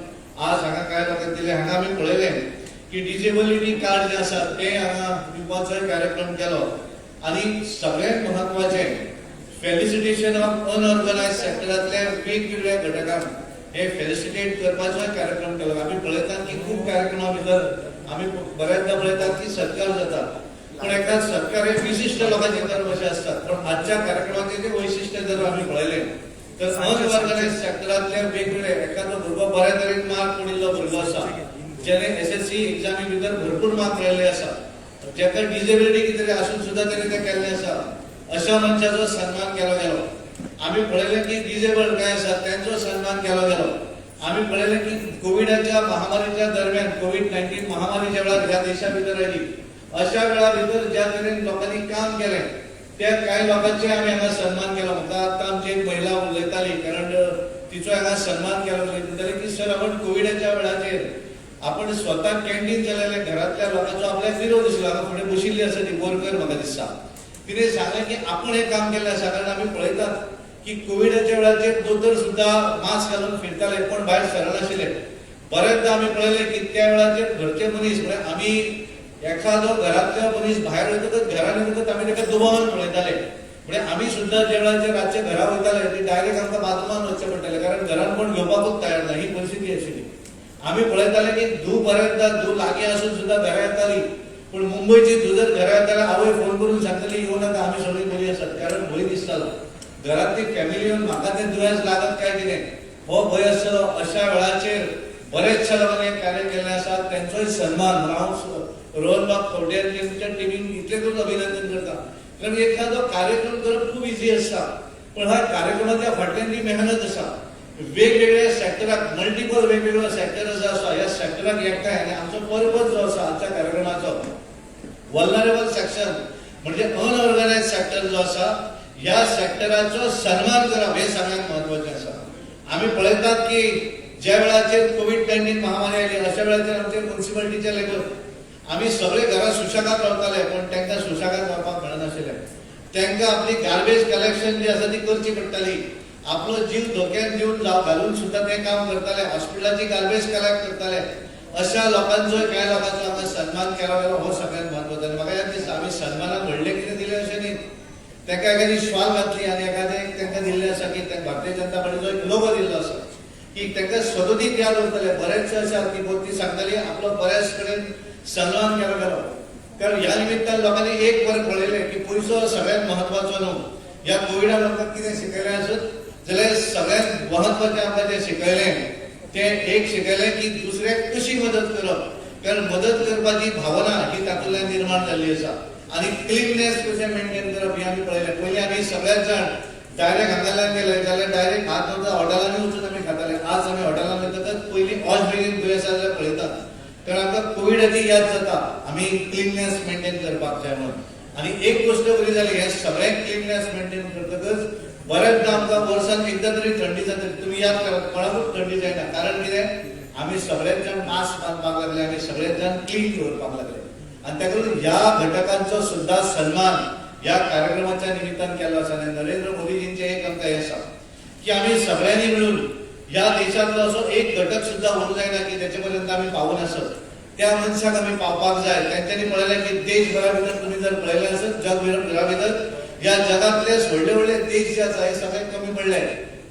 आज हांगा कांय लोकांक दिले. हांगा आमी पळयलें की डिजेबिलिटी कार्ड जे आसा ते हांगा दिवपाचो कार्यक्रम केलो. आनी सगळ्यांत महत्वाचें फेलिसिटेशन ऑफ अनऑर्गनायझड सेक्टरांतल्या वेगवेगळ्या घटकांक हे फेलिसिटेट करपाचो कार्यक्रम केलो. आमी पळयतात की खूब कार्यक्रमा भितर आमी बऱ्याचदा पळयतात की सत्कार जाता पण एका सत्कार हे विशिष्ट लोकांचे कर्म अशें असतात. पण आजच्या कार्यक्रमाचे जे वैशिष्ट्य जर आमी पळयलें तर अनऑर्गनायझड सेक्टरांतले वेगवेगळे एखादो भुरगो बऱ्या तरेन मार्क पडिल्लो भुरगो आसा जेणे SSC एक्झामी भितर भरपूर मार्क मेळ्ळेले आसा जेका डिजेबिलिटी कितें तरी आसून सुद्दां तेणें तें केल्लें आसा अशा मनशाचो सन्मान केलो गेलो. आमी पळयलें की डिजेबल्ड काय आसा त्यांचो सन्मान केलो गेलो. आमी पळयलें की कोविडाच्या महामारीच्या दरम्यान कोविड-19 महामारी ज्या वेळार ह्या देशा भितर आयली अशा वेळा भितर ज्या तरेन लोकांनी काम केलें त्या कांय लोकांचे आमी हांगा सन्मान केलो. म्हाका आतां आमची एक महिला उलयताली कारण तिचो हांगा सन्मान केलो म्हणटाली की सर आपण कोविडाच्या वेळाचेर आपण स्वता कॅन्टीन चलयले घरातल्या लोकांचो आपल्याक विरोध दिसलो. हांगा फुडें बशिल्ली आसा ती वर्कर म्हाका दिसता तिने सांगलें की आपण हे काम केलें आसा कारण आमी पळयतात की कोविडाच्या वेळाचेर दोतोर सुद्दां मास्क घालून फिरताले पण भायर सरनाशिल्ले. बरेचदा आमी पळयलें की त्या वेळाचेर घरचे मनीस म्हणजे आमी एखादो घरातलो मनीस भायर वयतकच घरान येतकच आमी ताका दुबावान पळयताले म्हणजे आमी सुद्दां जे वेळाचेर रातचे घरा वयताले ती डायरेक्ट आमकां बाथरुमान वचचें पडटालें कारण घरान कोण घेवपाकूच तयार ना ही परिस्थिती आशिल्ली. आमी पळयताले की धूव बरेचदा धूव लागीं आसून सुद्दां घरा येताली पण मुंबयची धूव जर घरा येताल्या आवय फोन करून सांगताली येवं नाका आमी सगळीं बरी आसात कारण भंय दिसतालो. घरातली फॅमिली येवन म्हाका तें दुयेंस लागत काय कितें हो भंय आसलो. अशा वेळाचेर बरेचशा लोकांनी एक कार्य केल्लें आसा तेंचोय सन्मान हांव रोहनबाग फावंडेशनाच्या टिमीक इतलेच अभिनंदन करता कारण एखादो कार्यक्रम करप खूब इजी आसता पण ह्या कार्यक्रमाच्या फाटल्यान जी मेहनत आसा वेगवेगळ्या सेक्टराक मल्टिपल वेगवेगळो सेक्टर आसा ह्या सेक्टराक एकठांय आनी आमचो पर्पज जो आसा आजच्या कार्यक्रमाचो वल्नरेबल सेक्शन म्हणजे अनऑर्गनायझड सेक्टर जो आसा ह्या सेक्टराचो सन्मान करप हे सगळ्यांत महत्वाचें आसा. आमी पळयतात की ज्या वेळाचेर कोविड-19 महामारी आयली अशा वेळाचेर आमचे म्युनिसिपालिटीचे लेबर आमी सगळे घरा सुशेगाद रावताले पण तांकां सुशेगाद रावपाक मेळनाशिल्लें. तांकां आपली गार्बेज कलेक्शन जी आसा ती करची पडटाली. आपलो जीव धोक्यात दिवन घालून सुद्दां ते काम करताले. हॉस्पिटलाची गार्बेज कलेक्ट करताले. अशा लोकांचो कांय लोकांचो आमकां सन्मान केलो गेलो हो सगळ्यांत महत्वाचो. आनी म्हाका याद दिसता आमी सन्मानाक व्हडले कितें दिलें अशें न्ही तांकां एखादी श्वाल घातली आनी एखादें तांकां दिल्लें आसा की भारतीय जनता पार्टीचो एक लोगो दिल्लो आसा की तांकां सदोदीत याद उरतले. बरेचशे अशे आसात की ती सांगताली आपलो बऱ्याच कडेन सन्मान केलो गेलो कारण ह्या निमित्तान लोकांनी एक बरें पळयलें की पयसो सगळ्यांत महत्वाचो न्हू. ह्या कोविडान आमकां कितें शिकयलें आसत जाल्यार सगळ्यांत महत्वाचें आमकां जें शिकयलें तें एक शिकयलें की दुसऱ्याक कशी मदत करप कारण मदत करपाची भावना ही तातूंतल्यान निर्माण जाल्ली आसा. आनी क्लिननेस कशें मेंटेन करप हें आमी पळयलें. पयलीं आमी सगळेच जाण डायरेक्ट हांगाल्यान गेले जाल्यार डायरेक्ट हात धुवन हॉटेलांनी वचून आमी खाताले. आज आमी हॉटेलांत वयतकच पयलीं वॉश बेगीन दुयेंस जाल्यार पळयतात कारण आमकां कोविडाची याद जाता आमी क्लिननेस मेंटेन करपाक जाय म्हणून. आनी एक गोश्ट बरी जाली हें सगळें क्लिननेस मेंटेन करतकच बरेचदा आमकां वर्सान एकदां तरी थंडी जाता. तुमी याद करात कोणाकूच थंडी जायना कारण कितें आमी सगळेच जाण मास्क बांदपाक लागले आमी सगळेच जाण क्लीन दवरपाक लागले. आनी ताका लागून ह्या घटकांचो सुद्दां सन्मान ह्या कार्यक्रमाच्या निमित्तान केलो आसा. आनी नरेंद्र मोदीजींचें एक आमकां हें आसा की आमी सगळ्यांनी मेळून ह्या देशांतलो असो एक घटक सुद्दां उरूंक जायना की तेचे पर्यंत आमी पावून आसत. त्या मनशाक आमी पावपाक जाय. तांच्यांनी पळयलें की देशभरा भितर तुमी जर पळयलें आसत जगभरा भितर ह्या जगांतले व्हडले व्हडले देश जे आसा हे सगळे कमी पडले.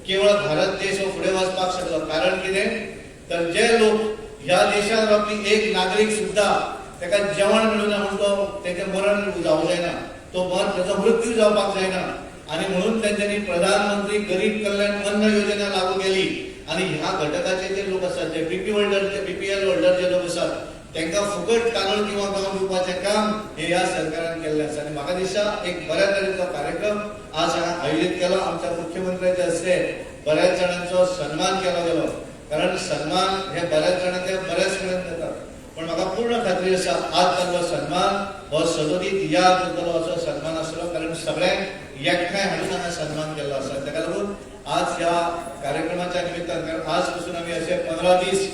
केवळ भारत देश हो फुडें वचपाक शकलो कारण कितें तर जे लोक ह्या देशांत रावपी एक नागरीक सुद्दां ताका जेवण मेळुना म्हूण तो तेचें मरण जावंक जायना तो तेचो मृत्यू जावपाक जायना आणि म्हणून त्यांनी प्रधानमंत्री गरीब कल्याण अन्न योजना लागू केली आणि ह्या घटकाचे जे लोक असतात ते बीपीएल होल्डर जे लोक असतात त्यांना फुकट तांदूळ किंवा गहू दिवपाचे काम हे या सरकारान केल्ले आसा आणि म्हाका दिसता एक बऱ्या तरेचो कार्यक्रम आज हांगा आयोजित केलो आमच्या मुख्यमंत्र्याचे हस्ते बऱ्याच जाणांचो सन्मान केलो गेलो कारण सन्मान हे बऱ्याच जाणांचे बऱ्याच कडेन जातात पण म्हाका पूर्ण खात्री आसा आज तांचो सन्मान हो सदोदीत याद करतलो असो सन्मान आसलो कारण सगळ्यांक एकठांय हाडून हांगा सन्मान केल्लो आसा ताका लागून आज ह्या कार्यक्रमाच्या निमित्तान आज पासून आमी असे 15 दीस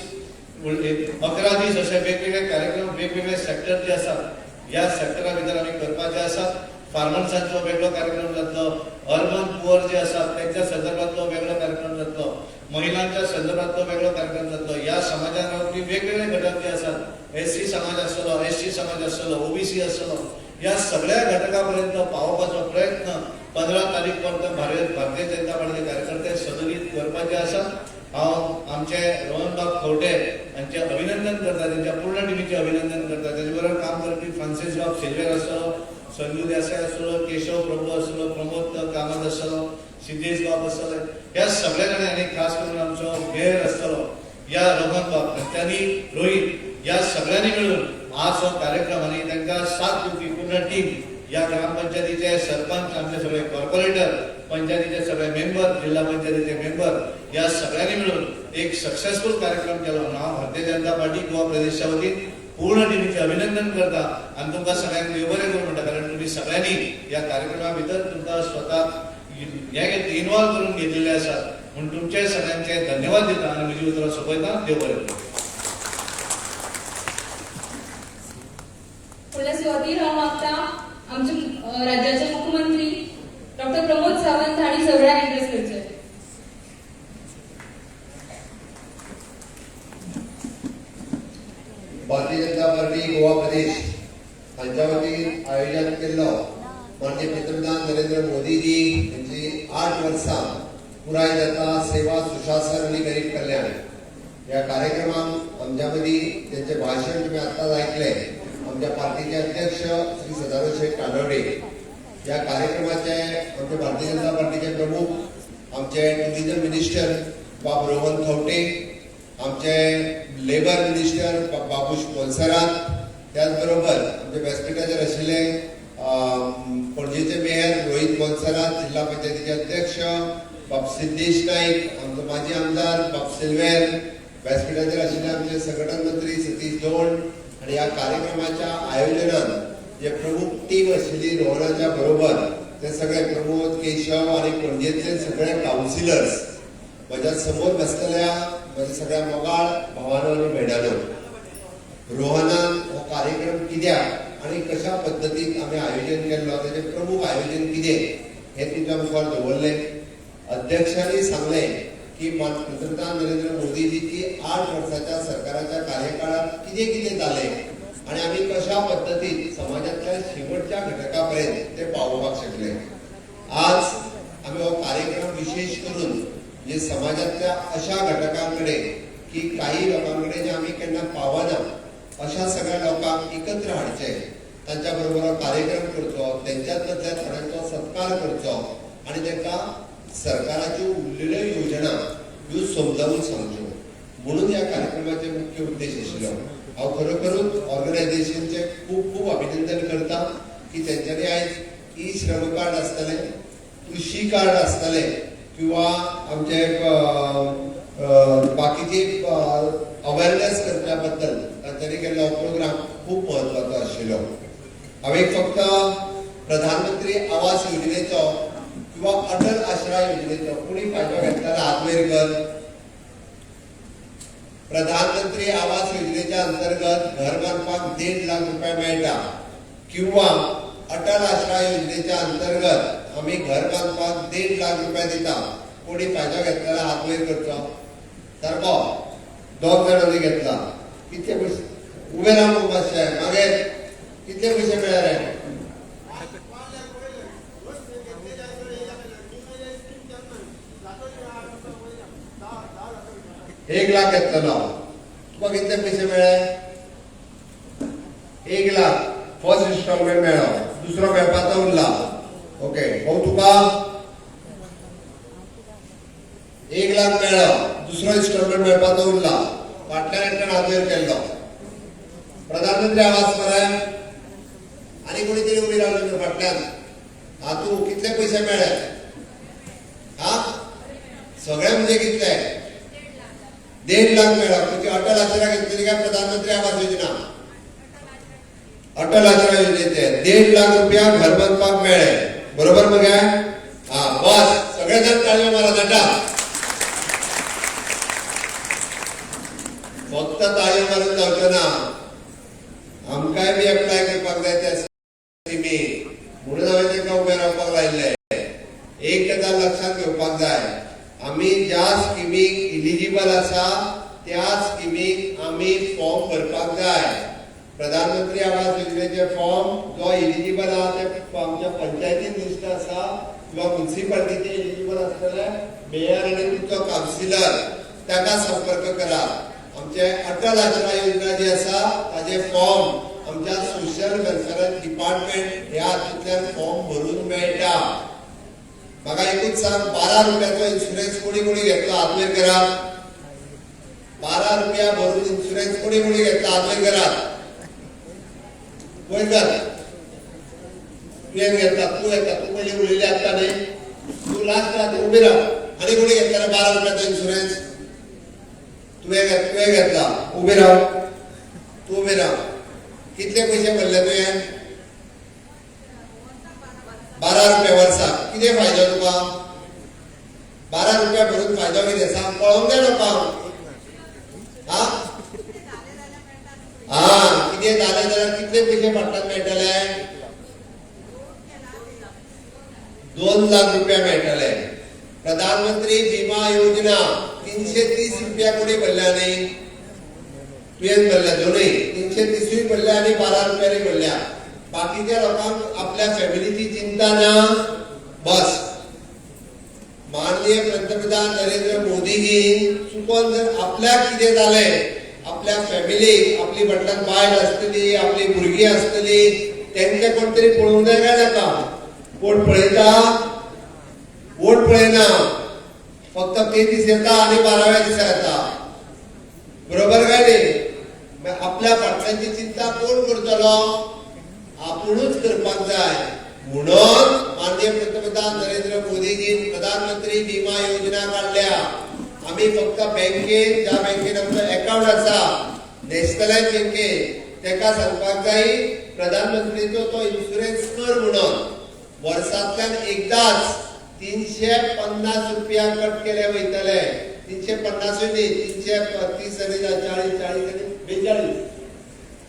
11 दीस असे वेगवेगळे कार्यक्रम वेगवेगळे सेक्टर जे आसात या सेक्टरा भितर आमी करपाचे आसात फार्मर्सांचो वेगळो कार्यक्रम जातलो अर्बन पुअर जे आसात त्यांच्या संदर्भातलो वेगळो कार्यक्रम जातलो महिलांच्या संदर्भातलो वेगळो कार्यक्रम जातलो या समाजान रावपी वेगवेगळे घटक जे आसात एससी समाज आसतलो एसटी समाज आसतलो ओबीसी आसतलो या सगळ्या घटकापर्यंत पावपाचो प्रयत्न 15 तारीख पर्यंत भारतीय जनता पार्टीचे कार्यकर्ते सदोदीत करपाचे आसात हांव आमचे रोहनबाब खवटे हांचे अभिनंदन करता त्यांच्या पूर्ण टिमीचे अभिनंदन करता तेजे बरोबर काम करपी फ्रांसीस बाब सिल्वेर आसलो संजू देसाय आसलो केशव प्रभू आसलो प्रमोद कामत आसलो सिद्धेश बाब आसले ह्या सगळ्या जाणांनी खास करून आमचो घेर आसतलो या रोहन बाब त्यांनी रोहित या सगळ्यांनी मिळून आज हो कार्यक्रम आणि त्यांना साथ दिवपी पूर्ण टीम या ग्रामपंचायतीचे सरपंच आमचे सगळे कॉर्पोरेटर पंचायतीचे सगळे मेंबर जिल्हा पंचायतीचे मेंबर या सगळ्यांनी मिळून एक सक्सेसफुल कार्यक्रम केलो हांव भारतीय जनता पार्टी गोवा प्रदेशा वतीन पूर्ण टिमीचे अभिनंदन करता आणि तुमकां सगळ्यांक देव बरें करूं म्हणटा कारण तुम्ही सगळ्यांनी या कार्यक्रमा भितर तुमकां स्वता इन्वॉल्व करून घेतलेले आसात म्हणून तुमचे सगळ्यांचे धन्यवाद दिता आणि म्हजी उतरां सोंपयता देव बरें करूं फुडल्या सुवातेर हांव मागता आमचे राज्याचे मुख्यमंत्री डॉक्टर प्रमोद सावंत हांणी सगळ्यांक एड्रेस करचे भारतीय जनता पार्टी गोवा प्रदेश हांच्या वतीन आयोजन केल्लो माननीय पंतप्रधान नरेंद्र मोदीजी यांची 8 वर्सां पुराय जाता सेवा सुशासन आणि गरीब कल्याण या कार्यक्रमात आमच्या मदीं त्यांचे भाषण तुम्ही आताच ऐकले आमच्या पार्टीचे अध्यक्ष श्री सदानंद शेठ कानवडे या कार्यक्रमाचे आमचे भारतीय जनता पार्टीचे प्रमुख आमचे टुरिझम मिनिस्टर बाब रोहन खवटे आमचे लेबर मिनिस्टर बाबूश मोन्सरात त्याचबरोबर आमचे व्यासपीठाचेर आशिल्ले पणजेचे मेयर रोहित मोन्सरात जिल्हा पंचायतीचे अध्यक्ष बाब सिद्धेश नाईक आमचो माजी आमदार बाब सिल्वेर व्यासपीठाचेर आशिल्ले आमचे संघटन मंत्री सतीश दोंड आणि या कार्यक्रमाच्या आयोजनात जे प्रमुख टीम आशिल्ली रोहनाच्या बरोबर ते सगळे प्रमोद केशव आणि पणजेतले सगळे काउन्सिलर्स माझ्या समोर बसलेल्या माझ्या सगळ्या मोगाळ भावांनो आणि भयणांनो रोहनान हो कार्यक्रम कित्याक आणि कशा पद्धतीत आम्ही आयोजन केल्लो त्याचे प्रमुख आयोजन कितें हे तुमच्या मुखार दवरले अध्यक्षांनी सांगले की पंतप्रधान नरेंद्र मोदीजीची 8 वर्षाच्या सरकाराच्या कार्यकाळात कितें जाले आणि आम्ही कशा पद्धतीत समाजातल्या शेवटच्या घटकापर्यंत ते पावोवपाक शकले आज आम्ही हो कार्यक्रम विशेष करून जे समाजातल्या अशा घटकांकडे की काही लोकांकडे जे आम्ही केन्ना पावना अशा सगळ्या लोकांक एकत्र हाडचे त्यांच्या बरोबर कार्यक्रम करचो त्यांच्यातल्या थोड्यांचो सत्कार करचो आणि तांकां सरकाराच्यो उरलेल्यो योजना ह्यो समजावून सांगच्यो म्हणून या कार्यक्रमाचे मुख्य उद्देश आशिल्लो हांव खरोखरूच ऑर्गनायझेशनचे खूप खूप अभिनंदन करता की त्यांच्यानी आयज ई श्रम कार्ड आसतले कृषी कार्ड आसतले किंवा आमचे बाकीचे अवेअरनेस करच्या बद्दल तांच्यानी केल्लो प्रोग्राम खूप महत्वाचो आशिल्लो हांवें फक्त प्रधानमंत्री आवास योजनेचो किंवा अटल आश्रय योजनेचो कोणी फायदो घेतलेला हात वयर कर प्रधानमंत्री आवास योजनेच्या अंतर्गत घर बांधपाक 1.5 लाख रुपये मेळटा किंवा अटल आश्रय योजनेच्या अंतर्गत आम्ही घर बांधपाक 1.5 लाख रुपये दिता कोणी फायदो घेतलेला हात वयर करचो सारको 2 जणांनी घेतला कितले पयशे उबे रावन मातशे मागीर कितले पयशे मेळ्ळे रे 1 लाख घेतलेलो तुका कितले पयशे मेळ्ळे 1 लाख फर्स्ट इन्स्टॉलमेंट मेळ्ळो दुसरो मेळपाचो उरला ओके हो तुका 1 लाख मेळ्ळो, दुसरो इन्स्टॉलमेंट मेळपाचो उरला, फाटल्या एकट्यान हात वयर केल्लो. प्रधानमंत्री आवास मरे आनी कोणी तरी उबी रावली फाटल्यान. हातूंत कितले पयशे मेळ्ळे? हा सगळे म्हणजे कितले? 1.5 लाख मेळ्ळा. खंयची अटल आसरा घेतलेली काय प्रधानमंत्री आवास योजना? अटल आसरा योजनेचे 1.5 लाख रुपया घर बांदपाक मेळ्ळे. बरोबर मगे? हा बस सगळे जण ताळयो मारा जाता. फक्त ताळयो मारून जावच्यो ना, आमकांय बी एप्लाय करपाक जाय त्या स्किमी. म्हणून हांवें तांकां उबे रावपाक लायिल्ले. एक गजाल लक्षात घेवपाक जाय, आमी ज्या स्किमीक इलिजिबल आसा त्या स्किमीक आमी फॉर्म भरपाक जाय. प्रधानमंत्री आवास योजनेचे फॉर्म जो इलिजिबल आहा ते आमच्या पंचायतीन लिस्ट आसा किंवा म्युनिसिपालिटीचे इलिजिबल आसतले मेयर आनी तुमचो कावन्सिलर ताका संपर्क करात. आमचे अटल आश्रय योजना जी आसा ताजे फॉर्म आमच्या सोशल वेलफेअर डिपार्टमेंट ह्या हातूंतल्यान फॉर्म भरून मेळटा. म्हाका एकूच सांग, 12 रुपयाचो इन्शुरन्स कोणी कोणी घेतला? हात वयर करात. 12 रुपया भरून इन्शुरन्स कोणी कोणी घेतला? हात वयर करात. वयर कर. तुवें घेतला, तूं येता, तू पयलीं उलयली आसता न्ही, तू लास्ट रात उबी राव. आनी कोणी घेतला 12 रुपयाचो इन्शुरन्स? तुवें घेतला. उबी राव, तू उबी राव. कितले पयशे भरले तुवें? 12 रुपया वर्साक. कितें फायदो तुका? 12 रुपया भरून फायदो कितें सांग? पळोवंक जाय लोकांक. हा कितें जालें जाल्यार कितले पयशे फाटल्यान मेळटले? 2 लाख रुपया मेळटले. प्रधानमंत्री विमा योजना 330 रुपया कोणी भरल्या न्ही? तुवें भरल्या दोनूय. 330 भरल्या आनी 12 रुपयांनी भरल्या. बाकीच्या लोकांक आपल्या फॅमिलीची चिंता ना. बस माननीय पंतप्रधान नरेंद्र मोदीजी चुकोन जर आपल्याक कितें जालें, आपल्या फॅमिलीक, आपली फाटल्यान बायल आसतली, आपली भुरगीं आसतली, तेंचे कोण तरी पळोवंक जाय काय नाका? कोण पळयता? कोण पळयना. फक्त ते दीस येता आनी 12व्या दिसा येता. बरोबर काय न्ही? आपल्या फाटल्याची चिंता कोण करतलो? आपुणूच करपाक जाय. म्हणून माननीय पंतप्रधान नरेंद्र मोदीजीन प्रधानमंत्री विमा योजना काढल्या. आम्ही फक्त बँकेत, ज्या बँकेत आमचो अकाउंट आसा, नॅशनलाइज बँकेत, तेका सांगपाक जाय प्रधानमंत्रीचो तो इन्शुरन्स कर म्हणून. वर्सांतल्यान एकदाच 350 रुपया कट केले वयतले. 350 न्ही, 330 आनी 40 आनी 42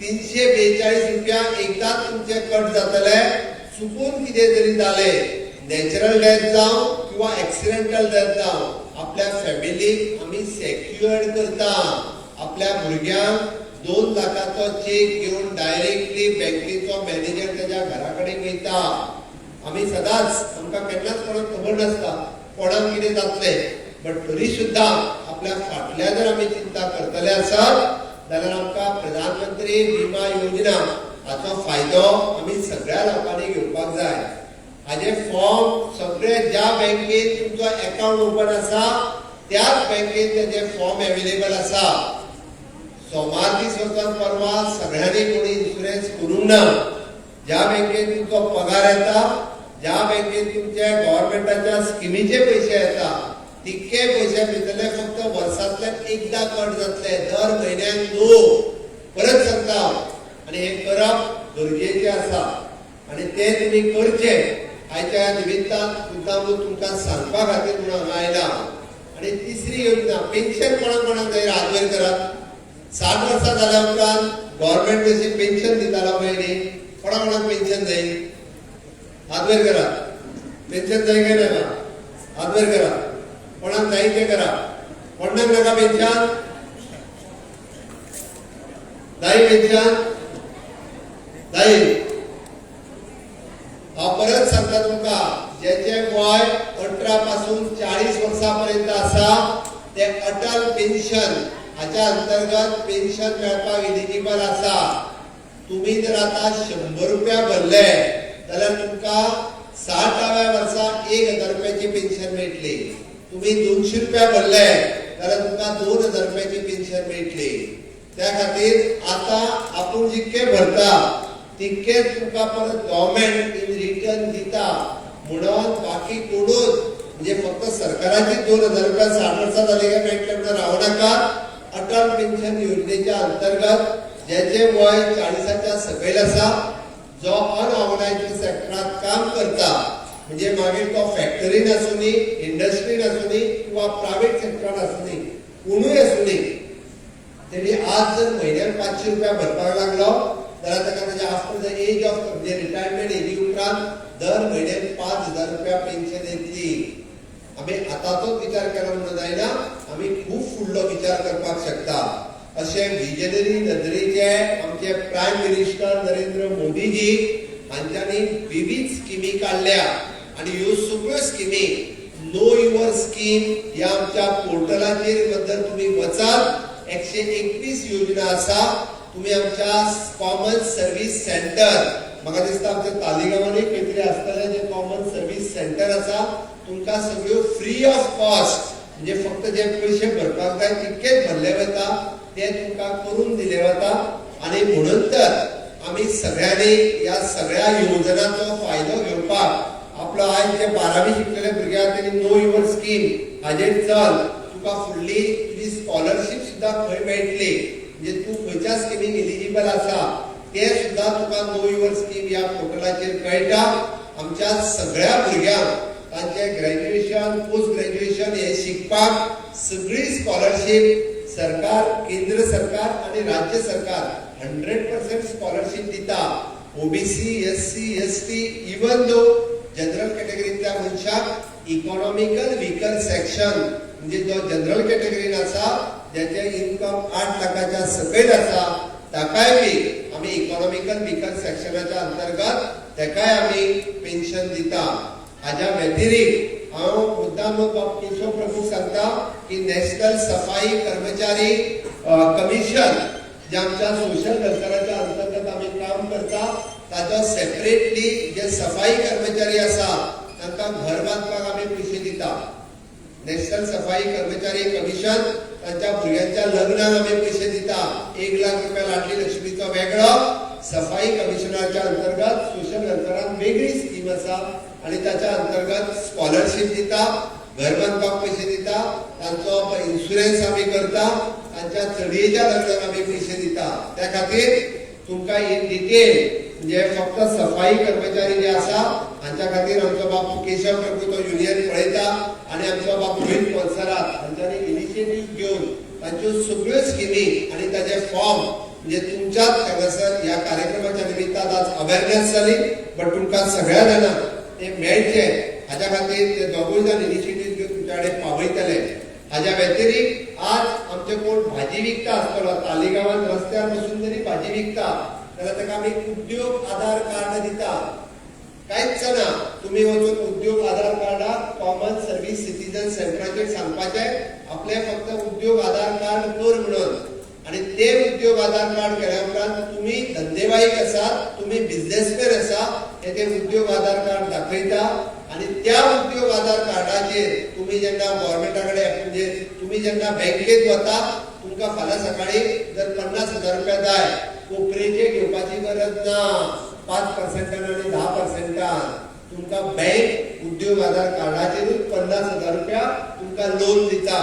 342 रुपया एकदाच तुमचे कट जातले. चुकून कितें तरी जालें, नॅचरल डेथ जावं किंवा एक्सिडेंटल डेथ जावं, आपल्या फॅमिलीक आमी सेक्युअर्ड करता. आपल्या भुरग्यांक 2 लाखाचो चेक घेवन डायरेक्टली बँकेचो मॅनेजर त्याच्या घरा कडेन वयता. आमी सदांच, आमकां केन्नाच कोणाक खबर नासता कोणाक कितें जातलें, बट तरी सुद्दां आपल्या फाटल्या जर आमी चिंता करतले आसत जाल्यार आमकां प्रधानमंत्री विमा योजना हाचो फायदो आमी सगळ्या लोकांनी घेवपाक जाय. हाजे फॉर्म सगळे ज्या बँकेत तुमचो अकाउंट ओपन आसा त्याच बँकेत तेजे फॉर्म अवेलेबल आसा. सोमार दीस वचून परवा सगळ्यांनी कोणी इन्शुरन्स करूंक ना. ज्या बँकेत तुमचो पगार येता, ज्या बँकेत तुमच्या गव्हर्नमेंटाच्या स्किमीचे पयशे येता, तितके पयशे भितरले फक्त वर्सांतल्यान एकदा कट जातले. दर म्हयन्याक न्हू. परत सांगता, आनी हे करप गरजेचे आसा आनी ते तुमी करचे. आयच्या निमित्तान मुद्दामूच तुमकां सांगपा खातीर म्हणून हांगा आयला. आनी तिसरी योजना पेन्शन कोणाक कोणाक जाय? हात वयर करात. 60 वर्सां जाल्या उपरांत गव्हर्नमेंट जशी पेन्शन दितालो पळय न्ही, कोणाक कोणाक पेन्शन जाय? हात वयर करात. पेन्शन जाय काय नाका? हात वयर करात. कोणाक जाय ते करा. कोणाक नाका पेन्शन? जाय पेन्शन? जाय. हांव परत सांगता तुमकां, जेचे वय 18 पासून 40 वर्सां पर्यंत आसा ते अटल पेन्शन हाच्या अंतर्गत पेन्शन मेळपाक इलिजिबल आसा. तुम्ही जर आता 100 रुपया भरले जाल्यार तुमकां 60व्या वर्सा 1000 रुपयाची पेन्शन मेळटली. तुम्ही 200 रुपया भरले जाल्यार तुमकां 2000 रुपयाची पेन्शन मेळटली. त्या खातीर आता आपण जितके भरता तितकेच तुमकां परत गव्हर्नमेंट इन रिटर्न दिता. म्हणून बाकी कोणूच म्हणजे फक्त सरकाराची 2000 रुपया 60 वर्सां जाली काय मेळटले म्हणून रावू नाका. अटल पेन्शन योजनेच्या अंतर्गत ज्याचे वय 40च्या सकयल आसा, जो अनऑर्गनायज्ड सेक्टरात काम करता, म्हणजे मागीर तो फॅक्टरीन आसूनी, इंडस्ट्रीन आसूनी किंवा प्रायव्हेट सेक्टरान आसूनी, कोणूय आसूनी, तेणी आज जर म्हयन्याक 500 रुपया भरपाक लागलो जाल्यार ताका ताच्या आफ्टर द एज ऑफ म्हणजे रिटायरमेंट एजी उपरांत दर म्हयन्याक 5000 रुपया पेन्शन येतली. आमी आतांचोच विचार केलो म्हणून जायना, आमी खूब फुडलो विचार करपाक शकता. अशे विजनरी नदरेचे आमचे प्रायम मिनिस्टर नरेंद्र मोदीजी हांच्यांनी विविध स्किमी काडल्या आनी ह्यो सगळ्यो स्किमी नो युअर स्कीम ह्या आमच्या पोर्टलाचेर बद्दल तुम्ही वचात. 121 योजना आसा. तुम्ही आमच्या कॉमन सर्व्हिस सेंटर, म्हाका दिसता आमच्या तालिगांवांनी खंय तरी आसतले जे कॉमन सर्व्हिस सेंटर आसा, तुमकां सगळ्यो फ्री ऑफ कॉस्ट म्हणजे फक्त जे पयशे भरपाक जाय तितकेच भरले वता, ते तुमकां करून दिले वता. आनी म्हणून तर आमी सगळ्यांनी ह्या सगळ्या योजनांचो फायदो घेवपाक आपलो आयज जे 12वी शिकलेले भुरग्याक तेणी नो युअर स्कीम हाजेर चल, तुका फुडली तुजी स्कॉलरशीप सुद्दां खंय मेळटली, म्हणजे तूं खंयच्या स्किमीक एलिजिबल आसा ते सुद्दां तुका नो युअर स्कीम ह्या पोर्टलाचेर कळटा. आमच्या सगळ्या भुरग्यांक तांचे ग्रॅज्युएशन, पोस्ट ग्रॅज्युएशन हे शिकपाक सगळी स्कॉलरशीप सरकार, केंद्र सरकार आणि राज्य सरकार 100% स्कॉलरशीप दिता. OBC, SC, ST, even though general कॅटेगरींतल्या मनशाक इकॉनॉमिकल विकर सेक्शन म्हणजे जो जनरल कॅटेगरीन आसा, ज्याचे इन्कम 8 लाखाच्या सकयल आसा, ताकाय बी आमी इकॉनॉमिकल विकर सेक्शनाच्या अंतर्गत ताकाय आमी पेन्शन दिता. हाच्या व्यतिरिक्त हांव मुद्दाम केशव प्रभूक सांगता की नॅशनल सफाई कर्मचारी कमिशन जे आमच्या सोशल वेलफेअराच्या अंतर्गत आमी काम करता, ताचो सेपरेटली जे सफाई कर्मचारी आसा तांकां घर बांदपाक आमी पयशे दिता. नॅशनल सफाई कर्मचारी कमिशन तांच्या भुरग्यांच्या लग्नाक आमी पयशे दिता. 1 लाख रुपया लाडली लक्ष्मीचो वेगळो, सफाई कमिशनाच्या अंतर्गत सोशल वेलफेअरान वेगळी स्कीम आसा आणि त्याच्या अंतर्गत स्कॉलरशिप दिता, घर बांदपाक पयशे दिता, तांचो इन्शुरन्स आमी करता, तांच्या चलयेच्या लग्नाक आमी पयशे दिता. त्या खातीर तुमकां इन डिटेल म्हणजे फक्त सफाई कर्मचारी जे आसा हांच्या खातीर आमचो बापू केशव प्रभू तो युनियन पळयता आनी आमचो बापू रोहित पन्सरात हांच्यांनी इनिशिएटीव घेवन तांच्यो सगळ्यो स्किमी आनी ताचे फॉर्म म्हणजे तुमच्याच हांगासर ह्या कार्यक्रमाच्या निमित्तान आज अवेअरनेस जाली, बट तुमकां सगळ्या जाणांक ते मेळचे हाच्या खातीर ते दोगूय जाण इनिशिएटीव घेवन तुमच्या कडेन पावयतले. हाच्या व्यतिरिक्त आज आमचे कोण भाजी विकता आसतलो, तालिगांवांत रस्त्यार बसून जरी भाजी विकता जाल्यार ताका आमी उद्योग आधार कार्ड दिता. कांयच ना, तुम्ही वचून उद्योग आधार कार्डाक कॉमन सर्व्हिस सिटीजन सेंटराचेर सांगपाचें आपले फक्त उद्योग आधार कार्ड कर म्हणून, आणि ते उद्योग आधार कार्ड केल्या उपरांत तुम्ही धंदेवाईक आसात, तुम्ही बिझनेसमॅन आसा, हे ते उद्योग आधार कार्ड दाखयता आणि त्या उद्योग आधार कार्डाचेर तुम्ही जेन्ना गव्हर्नमेंटा कडेन म्हणजे तुम्ही जेन्ना बँकेत वता, तुमकां फाल्यां सकाळी जर 50,000 रुपया जाय, कोपरेचे घेवपाची गरज ना. 5% आणि 10% तुमकां बँक उद्योग आधार कार्डाचेरूच 50,000 रुपया तुमकां लोन दिता.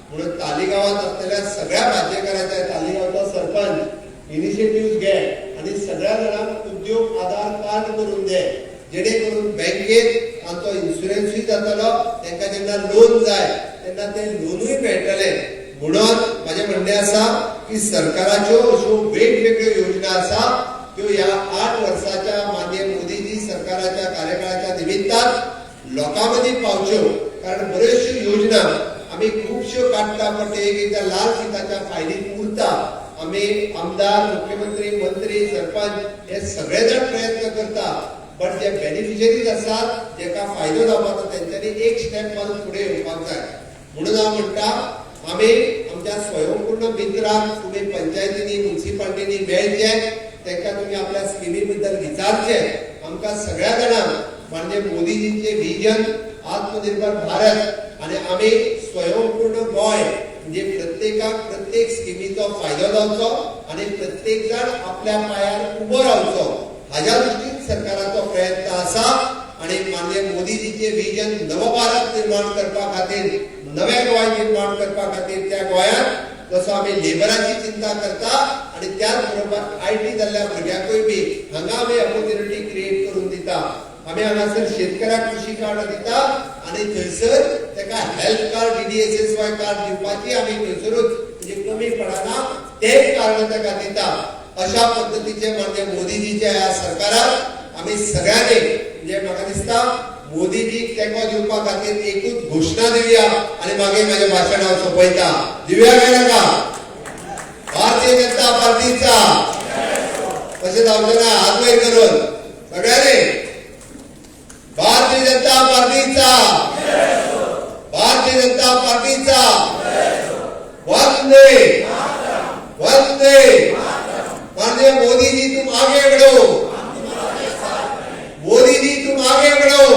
म्हणून तालिगांवांत असलेल्या सगळ्या भाज्येकारांच्या तालिगांवचो सरपंच इनिशिएटिव्ह घे आणि सगळ्या जाणांक उद्योग आधार कार्ड करून दे, जेणे करून बँकेत तांचो इन्शुरन्सूय जातलो, तांकां जेन्ना लोन जाय तेन्ना ते लोनूय मेळटले. म्हणून माझे म्हणणे आसा की सरकाराच्यो अश्यो वेगवेगळ्यो योजना आसा त्यो ह्या 8 वर्साच्या माननीय मोदीजी सरकाराच्या कार्यकाळाच्या निमित्तान लोकांमदीं पावच्यो. कारण बऱ्योचश्यो योजना आमी खुबश्यो काडटा, पण ते एकदां लाल फिताच्या फायलींत उरता. आमी आमदार, मुख्यमंत्री, मंत्री, सरपंच हे सगळे जाण प्रयत्न करता, पण जे बेनिफिशरीज आसात जेका फायदो जावपाचो तेंच्यांनी एक स्टेप मारून फुडें येवपाक जाय. म्हणून हांव म्हणटा आमी आमच्या स्वयंपूर्ण मित्रांक तुम्ही पंचायतींनी, म्युनिसिपालिटींनी मेळचे, तांकां तुम्ही आपल्या स्किमी बद्दल विचारचे. आमकां सगळ्या जाणांक माननीय मोदीजींचे व्हिजन आत्मनिर्भर भारत आणि आम्ही स्वयंपूर्ण गोय म्हणजे प्रत्येकाक प्रत्येक स्किमीचो फायदो जावचो आणि प्रत्येक जण आपल्या पायार उबो रावचो हाज्या दृश्टीन सरकाराचो प्रयत्न आसा आणि माननीय मोदीजीचे विजन नवभारत निर्माण करपा खातीर नवे गोंय निर्माण करपा खातीर त्या गोंयांत जसो आम्ही लेबराची चिंता करता आणि त्याच बरोबर आयटी जाल्ल्या भुरग्यांकूय बी हांगा आम्ही ऑपॉर्च्युनिटी क्रिएट करून दिता आम्ही हांगासर शेतकऱ्याक कृषी कार्ड दिता आणि थंयसर ताका हेल्थ कार्ड DDSSY कार्ड दिवपाची आम्ही थंयसरूच म्हणजे कमी पडना ते कार्ड ताका दिता अशा पद्धतीचे माननीय मोदीजीच्या ह्या सरकाराक आम्ही सगळ्यांनी म्हणजे म्हाका दिसता मोदीजीक तेंको दिवपा खातीर एकूच घोषणा दिवया आणि मागीर माझे भाशण हांव सोंपयता दिवया काय नाका भारतीय जनता पार्टीचा कशें जावचें ना हात वयर करून सगळ्यांनी भारतीय जनता पार्टीचा भारतीय जनता पार्टीचा वंदे वंदे माननीय मोदी जी तुम आगे बढ़ो मोदी जी तुम आगे बढ़ो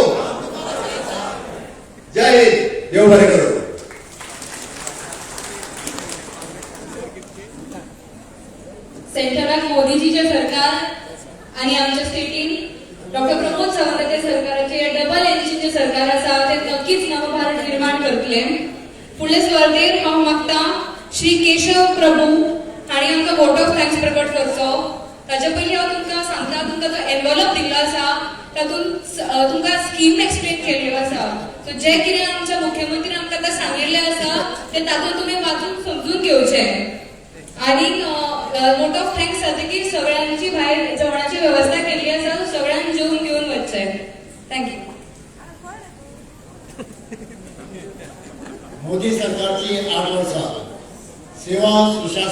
जय हिंद देव बरे करो सेंटरात मोदीजीचे सरकार आणि आमच्या स्टेटीन डॉक्टर प्रमोद सावंताचे सरकाराचे डबल इंजिनचे सरकार आसा ते नक्कीच नवभारत निर्माण करतले फुडले स्पर्धेर हांव मागता श्री केशव प्रभू हांणी आमकां वोट ऑफ थँक्स प्रकट करचो ताचे पयलीं हांव तुमकां सांगता तुमकां जो एनवलप दिल्लो आसा तातूंत तुमकां स्कीम एक्सप्लेन केल्ल्यो आसा सो जे कितें आमच्या मुख्यमंत्रीन आमकां आतां सांगिल्लें आसा ते तातूंत तुमी वाचून समजून घेवचें आणि वोट ऑफ थँक्स जातकीर सगळ्यांची भायर जेवणाची व्यवस्था केल्ली आसा सगळ्यांनी जेवून घेवन वचचें थँक्यू मोदी सरकारची 8 वर्सां सेवा सुशासन